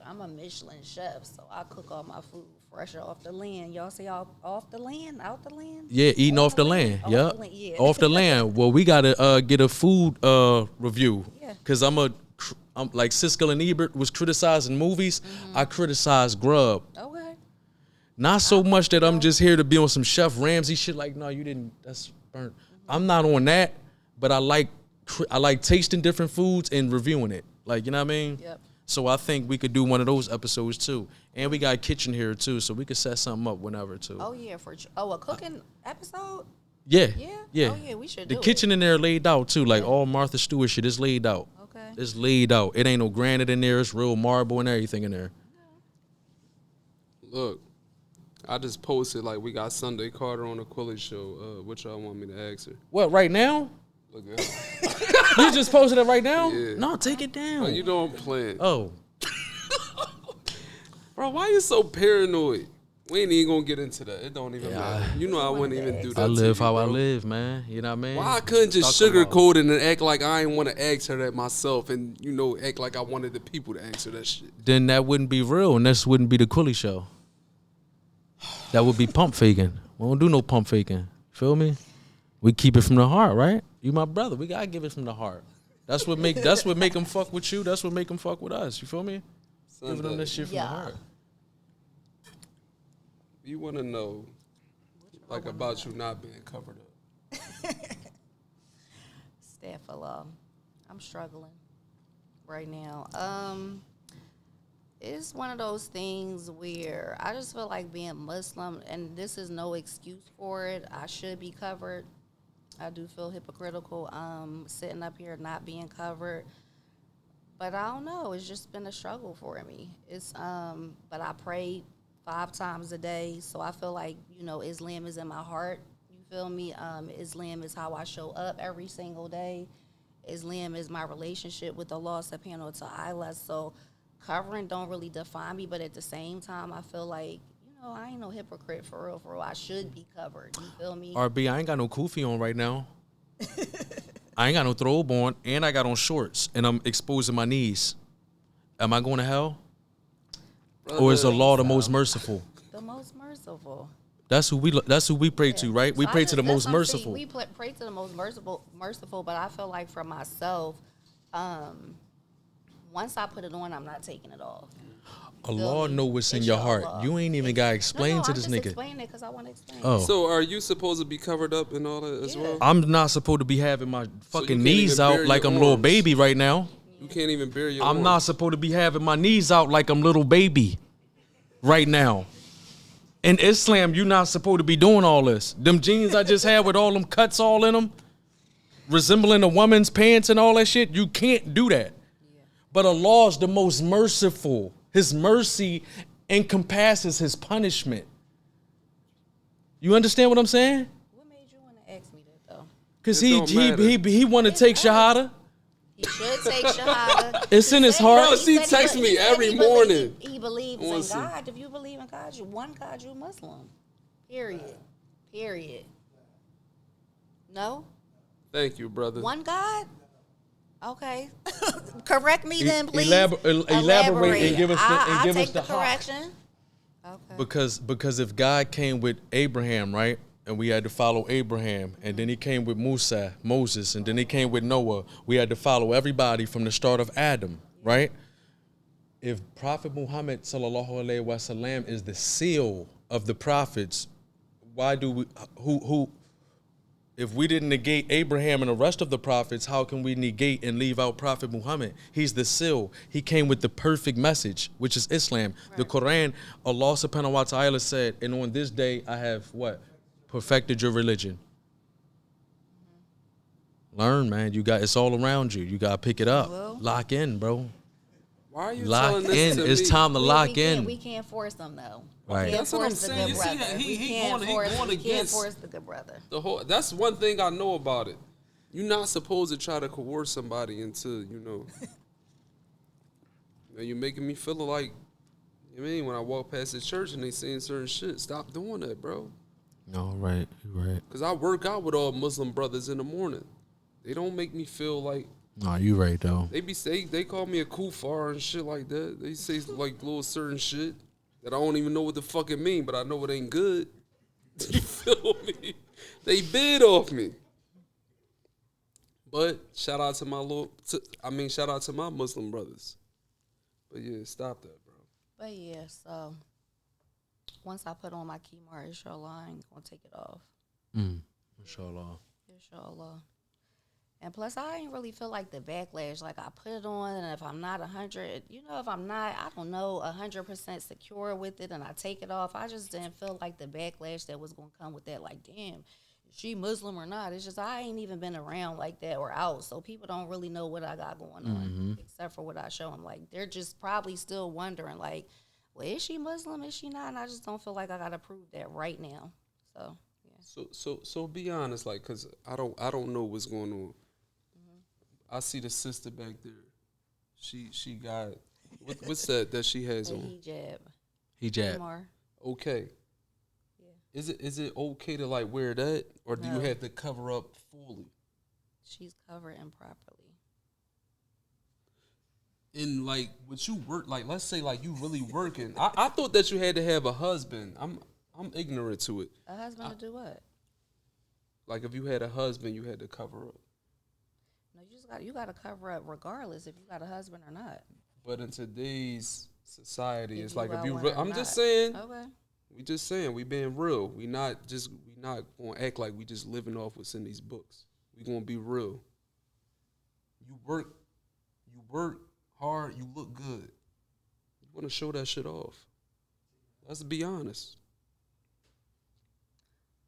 I'm a Michelin chef, so I cook all my food fresh off the land. Y'all say off the land, out the land? Yeah, eating off the land. Yep. Off the land. Well, we gotta get a food review. Yeah. Cause I'm like Siskel and Ebert was criticizing movies. I criticize Grub. Okay. Not so much that I'm just here to be on some Chef Ramsay shit. Like, no, you didn't. That's burnt. I'm not on that, but I like tasting different foods and reviewing it. Like, you know what I mean? Yep. So I think we could do one of those episodes too. And we got a kitchen here too, so we could set something up whenever too. Oh yeah, a cooking episode? Yeah. Yeah? Yeah. Oh yeah, we should do the kitchen in there laid out too. Like all Martha Stewart shit is laid out. Okay. It's laid out. It ain't no granite in there, it's real marble and everything in there. Look, I just posted like we got Sunday Carter on the Quilly show. What y'all want me to ask her? What, right now? Look at her. You just posted it right now? Yeah. No, take it down. Oh, you don't plan. Oh. Bro, why you so paranoid? We ain't even gonna get into that. It don't even matter. You know I wouldn't even do that. I live how I live, man. You know what I mean? Why I couldn't just sugarcoat it and act like I ain't want to ask her that myself and, you know, act like I wanted the people to answer that shit? Then that wouldn't be real and this wouldn't be the Quilly show. That would be pump faking. We don't do no pump faking. Feel me? We keep it from the heart, right? You my brother. We gotta give it from the heart. That's what make them fuck with you. That's what make them fuck with us. You feel me? Giving them this shit from the heart. You want to know, like, about you not being covered up? Staffelow. I'm struggling right now. It's one of those things where I just feel like being Muslim, and this is no excuse for it. I should be covered. I do feel hypocritical sitting up here not being covered. But I don't know. It's just been a struggle for me. But I pray 5 times a day, so I feel like Islam is in my heart. You feel me? Islam is how I show up every single day. Islam is my relationship with Allah subhanahu wa ta'ala. So covering don't really define me, but at the same time, I feel like I ain't no hypocrite for real. For real, I should be covered. You feel me? RB, I ain't got no kufi on right now. I ain't got no throw on, and I got on shorts, and I'm exposing my knees. Am I going to hell? Or is Allah the most merciful? The most merciful. That's who we pray to, right? We pray to the most merciful. We pray to the most merciful. But I feel like for myself, once I put it on, I'm not taking it off. Allah know what's in your heart. You ain't even got to explain to this I'm nigga. just explaining it because I want to explain. Oh. So are you supposed to be covered up and all that as well? I'm not supposed to be having my fucking can't knees even out bare like your I'm little arms. baby right now. You can't even bear your I'm arms. not supposed to be having my knees out like I'm little baby right now. In Islam, you're not supposed to be doing all this. Them jeans I just had with all them cuts all in them, resembling a woman's pants and all that shit, you can't do that. Yeah. But Allah's the most merciful. His mercy encompasses his punishment. You understand what I'm saying? What made you want to ask me that though? Because he want to take shahada. He should take shahada. It's in his heart. Bro, she texts me every morning. He believes in God. If you believe in God, you Muslim. Period. No? Thank you, brother. One God? Okay. Correct me then, please. Elaborate and give us the correction. Okay. Because if God came with Abraham, right? And we had to follow Abraham, and then he came with Moses, and then he came with Noah. We had to follow everybody from the start of Adam, right? If Prophet Muhammad sallallahu alaihi wasallam is the seal of the prophets, why do we if we didn't negate Abraham and the rest of the prophets, how can we negate and leave out Prophet Muhammad? He's the seal. He came with the perfect message, which is Islam. Right. The Quran, Allah subhanahu wa ta'ala said, and on this day I have what? Perfected your religion. Learn, man. It's all around you. You gotta pick it up. Lock in, bro. Why are you lock telling this in? to It's me? time to lock in. We can't force them though. Right. That's what I'm saying. You see that We can't force the good brother. That's one thing I know about it. You're not supposed to try to coerce somebody into, you're making me feel like, when I walk past the church and they saying certain shit, stop doing that, bro. No, right, you're right. Because I work out with all Muslim brothers in the morning. They don't make me feel like. No, you right though. They call me a kufar and shit like that. They say like little certain shit that I don't even know what the fuck it mean, but I know it ain't good. You feel me? They bid off me. But shout out to my Muslim brothers. But yeah, stop that, bro. But yeah, so once I put on my kimar, inshallah, I ain't gonna take it off. Inshallah. And plus, I ain't really feel like the backlash. Like, I put it on, and if I'm not 100, if I'm not, I don't know, 100% secure with it, and I take it off, I just didn't feel like the backlash that was going to come with that. Like, damn, is she Muslim or not? It's just, I ain't even been around like that or out, so people don't really know what I got going on, except for what I show them. Like, they're just probably still wondering, like, well, is she Muslim? Is she not? And I just don't feel like I got to prove that right now. So, yeah. So be honest, like, because I don't know what's going on. I see the sister back there. She got what's that she has on? Hijab. Kimar. Okay. Yeah. Is it okay to like wear that, or do you have to cover up fully? She's covered improperly. In like, would you work? Like, let's say like you really working. I thought that you had to have a husband. I'm ignorant to it. A husband to do what? Like if you had a husband, you had to cover up. No, you got to cover up regardless if you got a husband or not. But in today's society, it's like if you. I'm just saying. Okay. We just saying we being real. We not gonna act like we just living off what's in these books. We gonna be real. You work hard. You look good. You want to show that shit off. Let's be honest.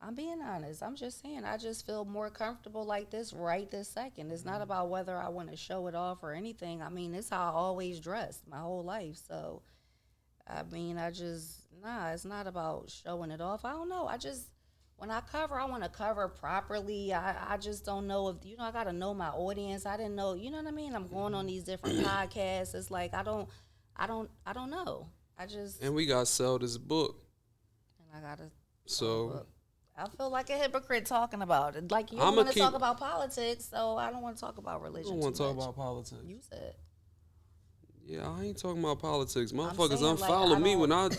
I'm being honest. I'm just saying, I just feel more comfortable like this right this second. It's not about whether I want to show it off or anything. I mean, it's how I always dressed my whole life. So, I mean, it's not about showing it off. I don't know. When I cover, I want to cover properly. I just don't know if, I got to know my audience. I didn't know, you know what I mean? I'm going on these different podcasts. It's like, I don't know. And we got sell this book. And I got to. So. I feel like a hypocrite talking about it. Like, you don't want to talk about politics, so I don't want to talk about religion. I don't want to talk about politics. You said. Yeah, I ain't talking about politics. Motherfuckers unfollow me when I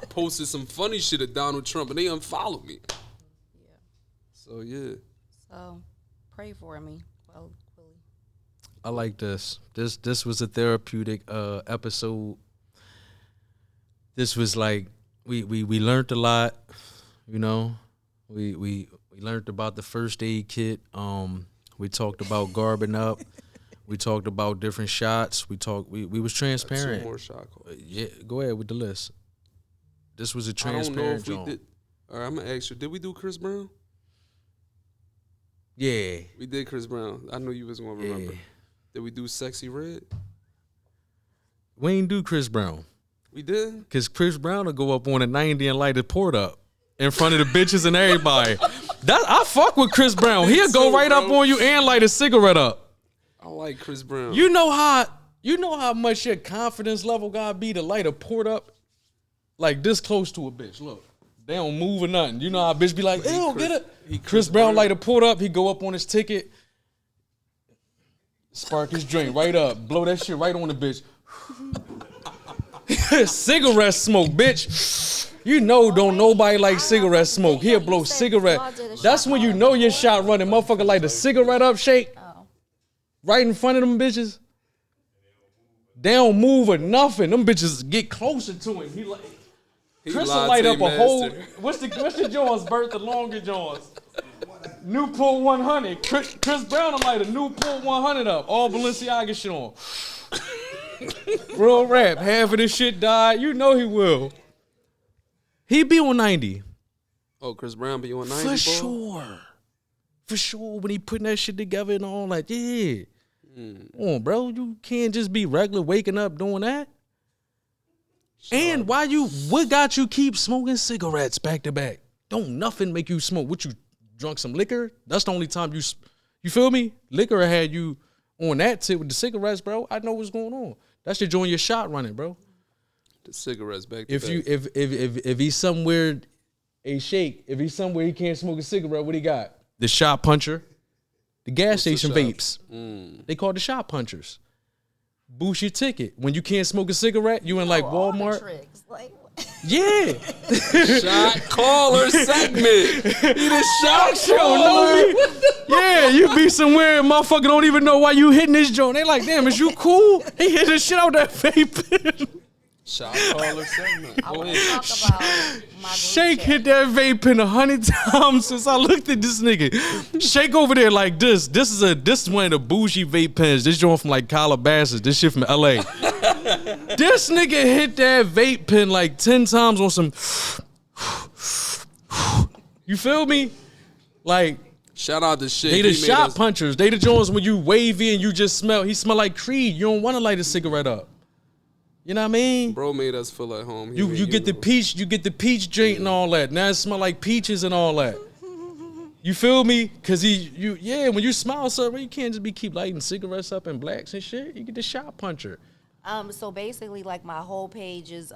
posted some funny shit at Donald Trump and they unfollowed me. Yeah. So, yeah. So, pray for me. Well, Quilly. I like this. This was a therapeutic episode. This was like, we learned a lot, you know. We learned about the first aid kit. We talked about garbing up. We talked about different shots. We was transparent. 2 more shot calls. Yeah, go ahead with the list. This was a transparent I don't know if we did. All right, I'm gonna ask you. Did we do Chris Brown? Yeah. We did Chris Brown. I knew you was gonna remember. Yeah. Did we do Sexy Red? We ain't do Chris Brown. We did? Because Chris Brown will go up on a 90 and light it port up in front of the bitches and everybody. I fuck with Chris Brown. He'll go right up on you and light a cigarette up. I like Chris Brown. You know how much your confidence level gotta be to light a port up like this close to a bitch. Look, they don't move or nothing. You know how a bitch be like, ew, get it. Chris Brown light a port up. He go up on his ticket, spark his drink right up, blow that shit right on the bitch. Cigarette smoke, bitch. You know, don't nobody like cigarette smoke. He'll blow cigarette. That's when you know your shot running. Motherfucker light a cigarette up, shake. Right in front of them bitches. They don't move or nothing. Them bitches get closer to him. Chris will light up a whole. What's the Jones, Bert? The longer Jones. Newport 100. Chris Brown will light a Newport 100 up. All Balenciaga shit on. Real rap. Half of this shit died. You know he will. He be on 90. Oh, Chris Brown be on 90, For bro? sure. For sure. When he putting that shit together and all that. Yeah. Come on, bro. You can't just be regular waking up doing that. And what got you keep smoking cigarettes back to back? Don't nothing make you smoke. What, you drunk some liquor? That's the only time you feel me? Liquor had you on that tip with the cigarettes, bro. I know what's going on. That's your joint, your shot running, bro. The cigarettes back to if back. If he's somewhere, if he's somewhere he can't smoke a cigarette, what he got? The shot puncher. The gas station vapes. They call the shot punchers. Boost your ticket. When you can't smoke a cigarette, you in like Walmart. Tricks. Like, yeah. Shot caller segment. He the shot caller. Yeah, you be somewhere and motherfucker don't even know why you hitting this joint. They like, damn, is you cool? He hit the shit out that vape. Shot caller segment. I want to talk about my group Shake chat. hit that vape pen 100 times since I looked at this nigga. Shake over there like this. This is one of the bougie vape pens. This joint from like Calabasas. This shit from LA. This nigga hit that vape pen like 10 times on some. You feel me? Like, shout out to shit. they the shot punchers. They the joints when you wavy and you just smell. He smell like Creed. You don't want to light a cigarette up. You know what I mean? Bro made us feel at home. You get the peach drink and all that. Now it smell like peaches and all that. You feel me? Cause when you smile something, you can't just keep lighting cigarettes up and blacks and shit. You get the shot puncher. So basically, like, my whole page is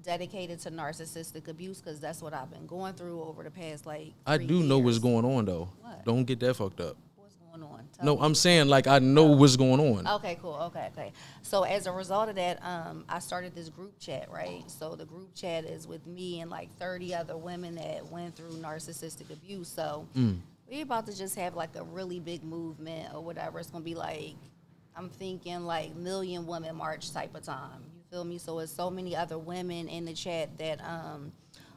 dedicated to narcissistic abuse because that's what I've been going through over the past like 3 I do know years. what's going on though. What? Don't get that fucked up. What's going on? No, I'm saying like I know what's going on. Okay, cool. Okay. So as a result of that, I started this group chat, right? So the group chat is with me and like 30 other women that went through narcissistic abuse. So we're about to just have like a really big movement or whatever. It's gonna be like, I'm thinking like Million Women March type of time. You feel me? So it's so many other women in the chat that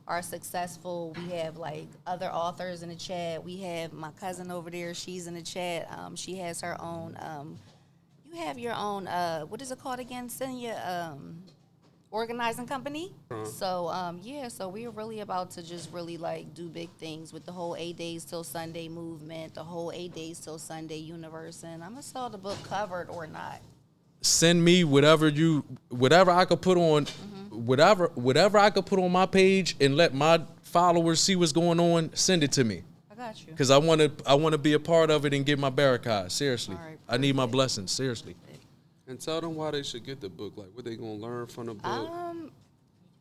are successful. We have like other authors in the chat. We have my cousin over there. She's in the chat. She has her own. You have your own. What is it called again? Send your organizing company. So so we're really about to just really like do big things with the whole 8 Days Till Sunday movement, the whole 8 Days Till Sunday universe, and I'm gonna sell the book covered or not. Send me whatever I could put on, whatever I could put on my page and let my followers see what's going on. Send it to me. I got you. Because I want to be a part of it and get my barakah. Seriously, All right, I need my blessings. Seriously. And tell them why they should get the book. Like, what they gonna learn from the book?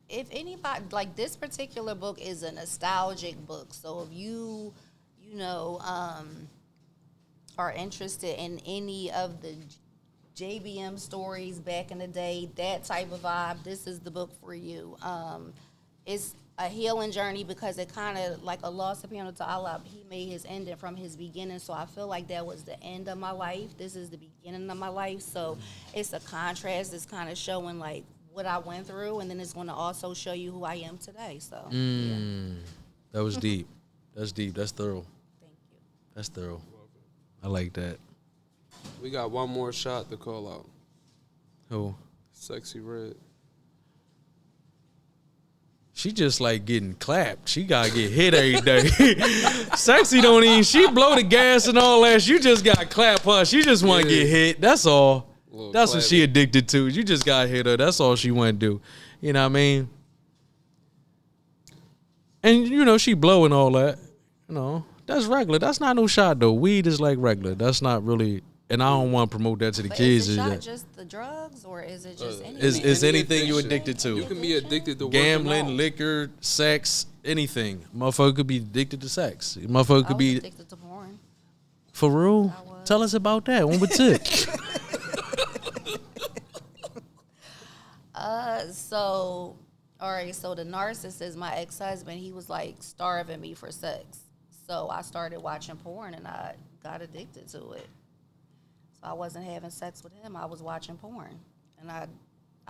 If anybody, like, this particular book is a nostalgic book, so if you are interested in any of the JBM stories back in the day, that type of vibe, this is the book for you. It's a healing journey because it kind of like Allah subhanahu wa ta'ala, he made his ending from his beginning. So I feel like that was the end of my life. This is the beginning of my life. So it's a contrast. It's kind of showing like what I went through, and then it's going to also show you who I am today. So That was deep. That's deep. That's thorough. Thank you. That's thorough. I like that. We got one more shot to call out. Who? Sexy Red. She just like getting clapped. She gotta get hit every day. Sexy don't even. She blow the gas and all that. You just got clap her. She just want to get hit. That's all. That's what she addicted to. You just got hit her. That's all she want to do. You know what I mean? And she blow and all that. That's regular. That's not no shot though. Weed is like regular. That's not really. And I don't want to promote that to the kids. Is the shot just the drugs, or is it just anything? Is anything you addicted to? You can be addicted to gambling, liquor, sex, anything. Motherfucker could be addicted to sex. Motherfucker could be addicted to porn. For real? Tell us about that. One with tip. So the narcissist, my ex-husband, he was like starving me for sex. So I started watching porn and I got addicted to it. So I wasn't having sex with him. I was watching porn. And I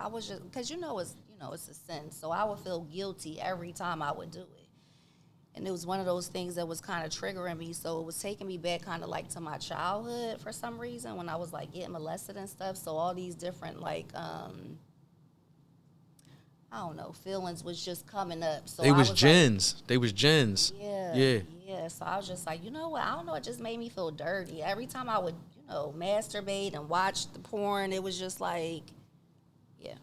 was just, because it's a sin. So I would feel guilty every time I would do it. And it was one of those things that was kind of triggering me. So it was taking me back kind of like to my childhood for some reason when I was like getting molested and stuff. So all these different like, I don't know, feelings was just coming up. So they was gens. Yeah. So I was just like, you know what? I don't know. It just made me feel dirty. Every time I would, masturbate and watch the porn, it was just like, yeah.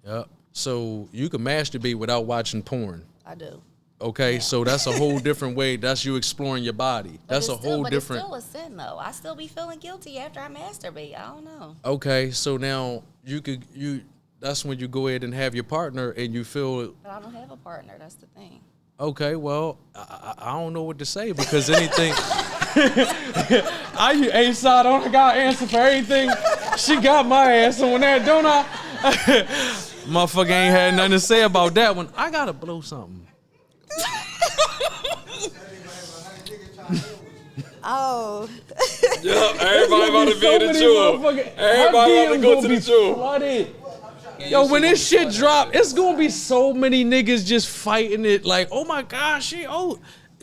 Yep. So you can masturbate without watching porn. I do. Okay, so that's a whole different way. That's you exploring your body. That's a whole different. It's still a sin, though. I still be feeling guilty after I masturbate. I don't know. Okay, so now that's when you go ahead and have your partner and you feel. But I don't have a partner. That's the thing. Okay, well, I don't know what to say because anything. I don't got an answer for everything. She got my ass on that, don't I? Motherfucker ain't had nothing to say about that one. I gotta blow something. Oh. Yup, everybody about to be in the jewel. Everybody about to go to the jewel. Yo, when this shit drop, it's gonna be so many niggas just fighting it. Like, oh my gosh,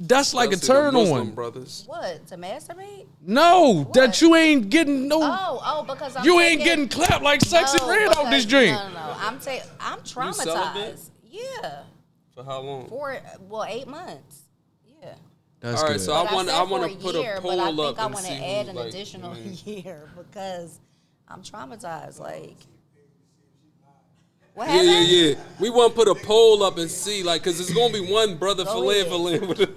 that's like a turn on. Brothers. What, to masturbate? No, what? That you ain't getting no. Oh, because you ain't getting clapped like Sexy Red out this drink. No. I'm traumatized. Yeah. For how long? 8 months. Yeah. That's all right, good. so I want to put a poll up. But I think I want to add an additional year because I'm traumatized. Like, what happened? Yeah. We want to put a poll up and see, like, because there's going to be one brother philandering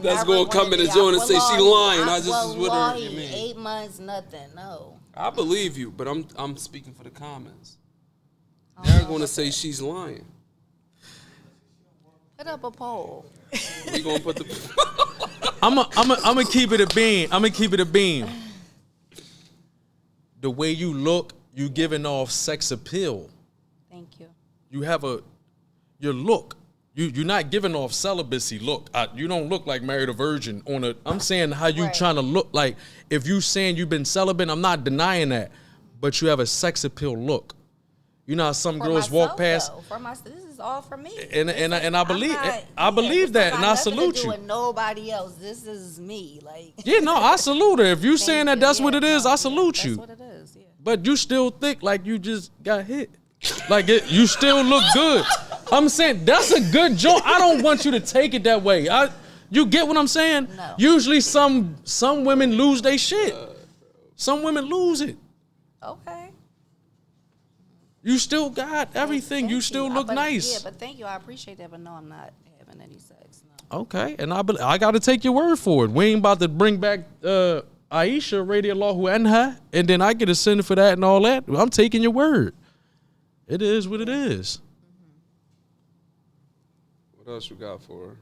that's going to come in the joint and say she lying. I just is with her. 8 months, nothing. No. I believe you, but I'm speaking for the comments. They're going to say she's lying. Put up a poll. We gonna put the. I'm gonna keep it a beam. The way you look, you giving off sex appeal. Thank you. You have your look. You're not giving off celibacy look. You don't look like married a virgin I'm saying how you trying to look like. If you saying you've been celibate, I'm not denying that, but you have a sex appeal look. You know how some girls walk past. This is all for me. And I believe that, and I salute you. With nobody else. This is me. Like. Yeah, no, I salute her. If you saying that's what it is, I salute you. That's what it is. Yeah. But you still think like you just got hit. Like you still look good. I'm saying that's a good joint. I don't want you to take it that way. You get what I'm saying? No. Usually some women lose their shit. Some women lose it. Okay. You still got everything. Thank You still look nice. Yeah, but thank you. I appreciate that, but no, I'm not having any sex. No. Okay, and I got to take your word for it. We ain't about to bring back Aisha, radiallahu anha, and then I get a sin for that and all that. I'm taking your word. It is what it is. What else you got for her?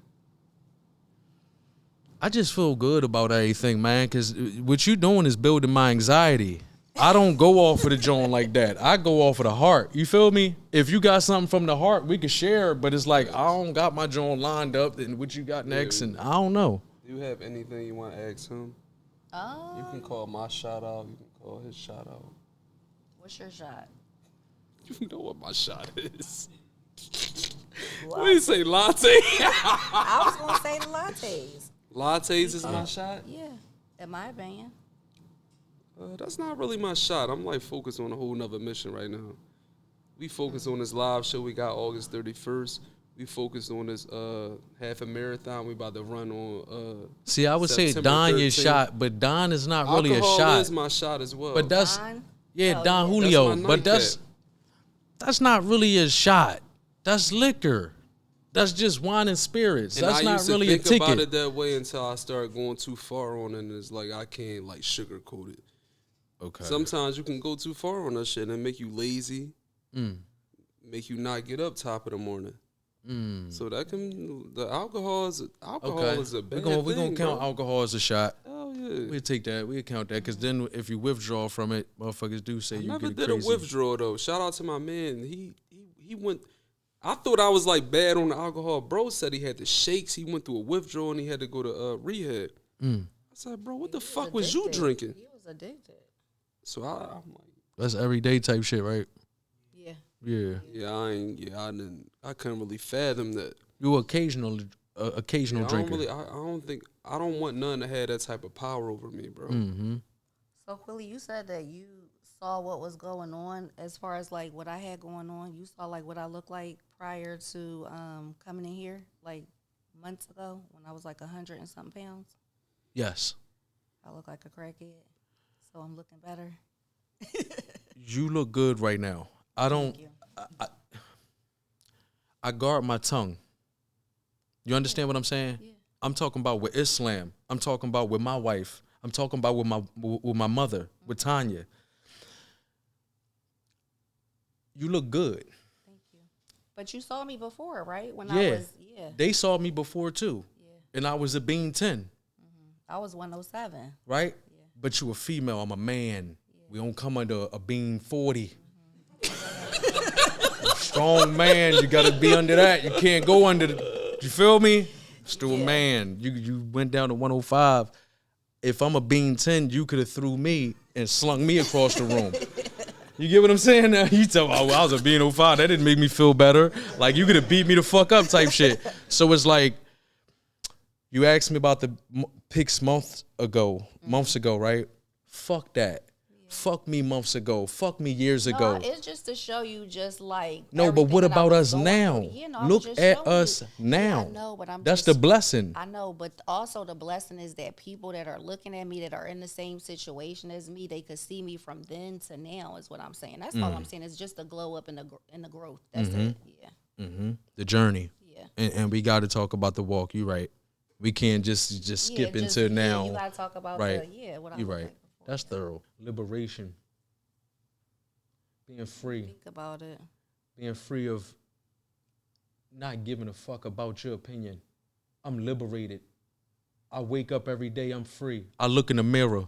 I just feel good about everything, man, because what you doing is building my anxiety. I don't go off of the joint like that. I go off of the heart. You feel me? If you got something from the heart, we can share, but it's like I don't got my joint lined up and what you got next, and I don't know. Do you have anything you want to ask him? You can call my shout out. You can call his shout out. What's your shot? You know what my shot is. What What do you say, latte? I was gonna say the lattes. Lattes is my shot? Yeah, in my opinion. That's not really my shot. I'm like focused on a whole nother mission right now. We focus on this live show we got August 31st. We focused on this half a marathon we about to run on. See, I would say September Don your 13th. shot, but Don is not really Alcohol a shot. is my shot as well. But that's Don? yeah, Oh, Don yeah. Julio. That's my But nightcap. that's not really a shot. That's liquor. That's just wine and spirits. And That's I not used really to a think about ticket. it that way until I started going too far on it, and it's like I can't like sugarcoat it. Okay. Sometimes you can go too far on that shit and make you lazy, make you not get up top of the morning. So that the alcohol is a bad We're gonna thing, count bro. alcohol as a shot. Oh yeah. We'll take that. We'll count that. Because then if you withdraw from it, motherfuckers do say I you never get did crazy. a withdrawal though. Shout out to my man. He went. I thought I was like bad on the alcohol. Bro said he had the shakes. He went through a withdrawal and he had to go to rehab. I said, bro, what the fuck was you drinking? He was addicted. So I'm like, That's everyday type shit, right? Yeah. Yeah. I couldn't really fathom that. You occasional Yeah, drinker. I don't want none to have that type of power over me, bro. So, Quilly, you said that you saw what was going on as far as like what I had going on. You saw like what I looked like prior to coming in here, like months ago when I was like 100 and something pounds. Yes. I look like a crackhead, so I'm looking better. You look good right now. I don't. Thank you. I guard my tongue. You understand what I'm saying? Yeah. I'm talking about with Islam. I'm talking about with my wife. I'm talking about with my mother, with Tanya. You look good. Thank you. But you saw me before, right? When Yeah. I was, They saw me before too. Yeah. And I was a bean 10, I was 107. right? But you a female, I'm a man. We don't come under a bean 40. Strong man, you gotta be under that. You can't go under the, you feel me? Still a man. You went down to 105. If I'm a bean 10, you could have threw me and slung me across the room. You get what I'm saying? Now you tell me, oh, I was a bean 05. That didn't make me feel better. Like you could have beat me the fuck up type shit. So it's like, you asked me about the pics months ago, right? Fuck that. Fuck me months ago. Fuck me years ago. No, it's just to show you just like. No, but what everything that I about was us going now? through. Yeah, no, I was Look just at showing us you. now. Yeah, I know, but That's the blessing. I know, but also the blessing is that people that are looking at me that are in the same situation as me, they could see me from then to now. Is what I'm saying. That's all I'm saying. It's just a glow up in the growth. That's it. Yeah. The journey. Yeah. And we got to talk about the walk. You right. We can't just skip into now. You gotta talk about Right. what I You look right. like before. That's thorough. Liberation. Being free. Think about it. Being free of not giving a fuck about your opinion. I'm liberated. I wake up every day, I'm free. I look in the mirror.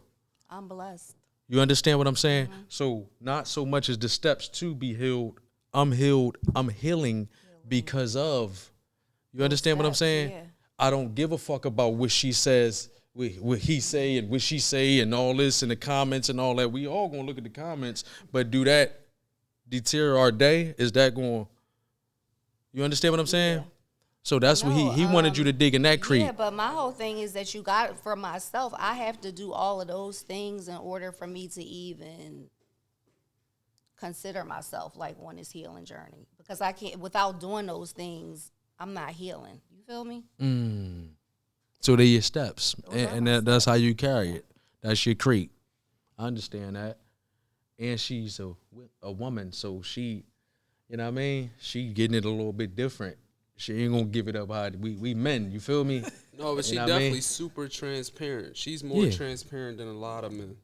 I'm blessed. You understand what I'm saying? So not so much as the steps to be healed. I'm healed. I'm healing because of. You understand what I'm steps, saying? yeah. I don't give a fuck about what she says, what he say, and what she say, and all this in the comments and all that. We all gonna look at the comments, but do that deter our day? Is that going? You understand what I'm saying? Yeah. So that's what he wanted you to dig in that creek. Yeah, but my whole thing is that you got it for myself. I have to do all of those things in order for me to even consider myself like on this healing journey, because I can't, without doing those things, I'm not healing. You feel me? So they're your steps, and that's how you carry it. That's your creed. I understand that. And she's a woman, so she, you know what I mean? She getting it a little bit different. She ain't gonna give it up how we men, you feel me? No, but she definitely super transparent. She's more transparent than a lot of men.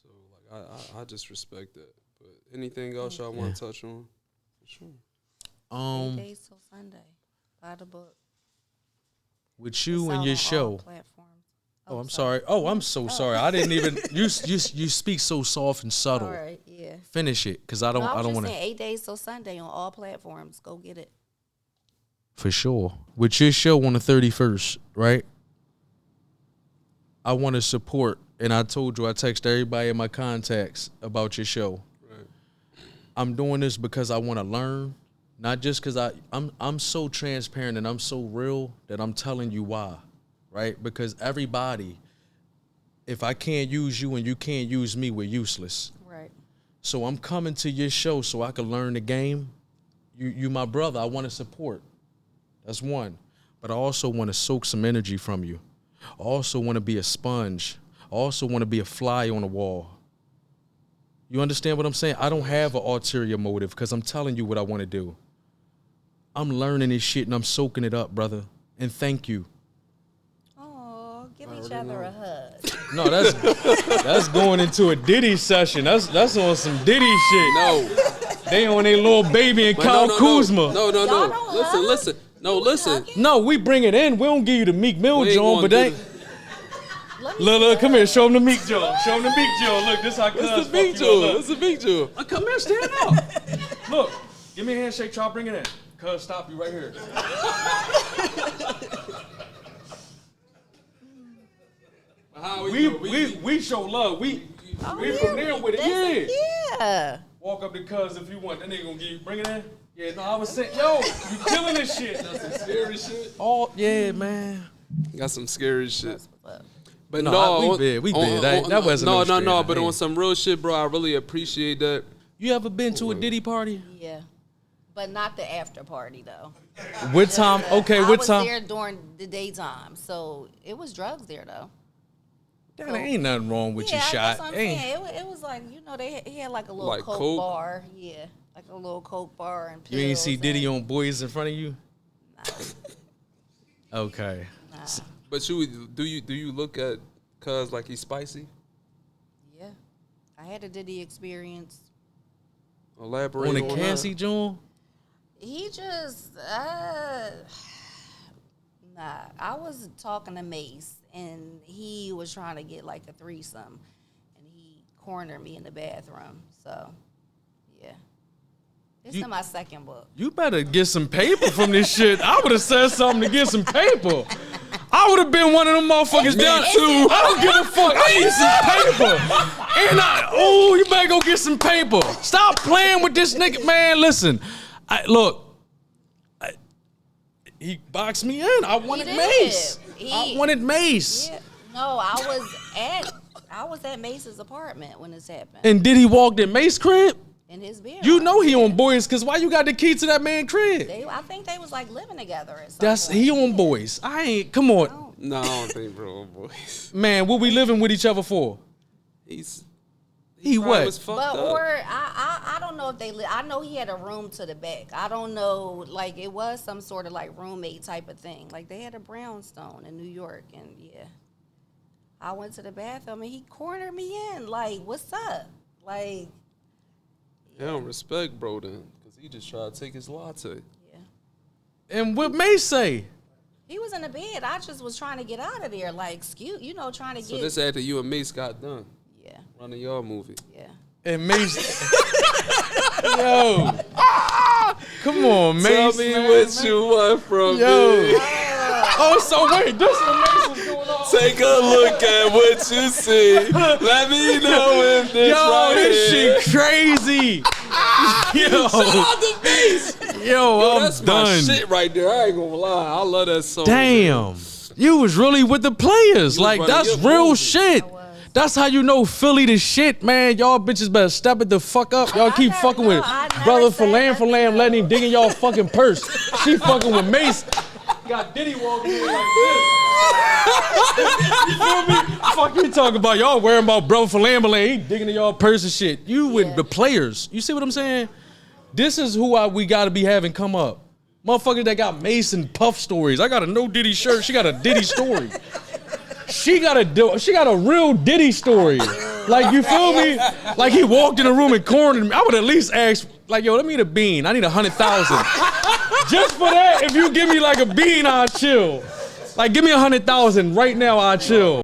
So like I just respect that. But anything else y'all want to touch on? For sure. 8 days till Sunday. Buy the book. With you and your show. Platforms. Oh, I'm sorry. Oh, I'm so sorry. I didn't even. You speak so soft and subtle. All right, yeah. Finish it, cause I don't want to. 8 days till Sunday on all platforms. Go get it. For sure. With your show on the 31st, right? I want to support, and I told you I text everybody in my contacts about your show. Right. I'm doing this because I want to learn, not just because I'm so transparent and I'm so real that I'm telling you why, right? Because everybody, if I can't use you and you can't use me, we're useless. Right. So I'm coming to your show so I can learn the game. You my brother. I want to support. That's one. But I also want to soak some energy from you. I also want to be a sponge. I also want to be a fly on the wall. You understand what I'm saying? I don't have an ulterior motive because I'm telling you what I want to do. I'm learning this shit and I'm soaking it up, brother. And thank you. Oh, give each other a hug. No, that's going into a Diddy session. That's on some Diddy shit. No. They on their little baby and Kyle Kuzma. No. Listen. No, listen. No, we bring it in. We don't give you the Meek Mill We ain't Joint, gonna but do they. Look, come here. Show them the Meek Joint. Show them the Meek Joint. Look, this how cuz What's the big jewel? What's the big jewel? Come here, stand up. Look, give me a handshake, y'all. Bring it in. Cuz, stop you right here. We show love. We from there with it. Yeah. Walk up to cuz if you want. That nigga gonna give you. Bring it in. Yeah, no, I was saying, yo, you killing this shit. That's some scary shit. Oh, yeah, man. Got some scary shit. But we bid. That wasn't no. But on some real shit, bro, I really appreciate that. You ever been to a Diddy party? Yeah. But not the after party, though. What time? Okay, what time? I was there during the daytime, so it was drugs there, though. There ain't nothing wrong with your shot. That's what I'm saying. It was like, he had like a little like Coke bar. Yeah, like a little Coke bar and pills. You ain't see Diddy on Boys in front of you? Nah. Okay. Nah. But do you look at cuz like he's spicy? Yeah. I had a Diddy experience. Elaborate on on the Cassie Joint? He just, I was talking to Mace, and he was trying to get like a threesome, and he cornered me in the bathroom. So, yeah. It's in my second book. You better get some paper from this shit. I would have said something to get some paper. I would have been one of them motherfuckers down too. I don't give a fuck. I need some paper. And you better go get some paper. Stop playing with this nigga, man. Listen, he boxed me in. I wanted Mace. I wanted Mace. Yeah. No, I was at Mace's apartment when this happened. And did he walk in Mace's crib? In his bedroom. You know he on Boys, cause why you got the key to that man's crib? I think they was like living together or something. That's he on Boys. I ain't. Come on. No, I don't think bro on Boys. Man, what we living with each other for? He what? Was fucked up. I don't know if they I know he had a room to the back. I don't know, like it was some sort of like roommate type of thing. Like they had a brownstone in New York, and yeah. I went to the bathroom and he cornered me in. Like, what's up? Like, I don't respect bro then, because he just tried to take his latte. Yeah. And what Mace say? He was in the bed. I just was trying to get out of there. Like, trying to get. So this after you and Mace got done. Yeah. Running your movie. Yeah. And Mace. Yo. Come on, Mace. Tell me what you want from me. Oh, so wait, this is what Mace is going on. Take a look at what you see. Let me know if this this here. shit crazy. Yo. Shout out to Mace. Yo, I'm that's done. my shit right there. I ain't gonna lie. I love that song. Damn. You was really with the players. Like, that's real shit. That's how you know Philly the shit, man. Y'all bitches better step it the fuck up. Y'all keep fucking with brother for lamb, letting him dig in y'all fucking purse. She fucking with Mace. Got Diddy walking in like this. You feel me? Fuck you talking about? Y'all worrying about brother for lamb, he digging in y'all purse and shit. You with the players. You see what I'm saying? This is who we gotta be having come up. Motherfuckers that got Mace and Puff stories. I got a no Diddy shirt. She got a Diddy story. She got a real Diddy story. Like, you feel me? Like, he walked in the room and cornered me. I would at least ask, like, yo, let me eat a bean. I need 100,000. Just for that, if you give me like a bean, I'll chill. Like, give me 100,000 right now, I'll chill.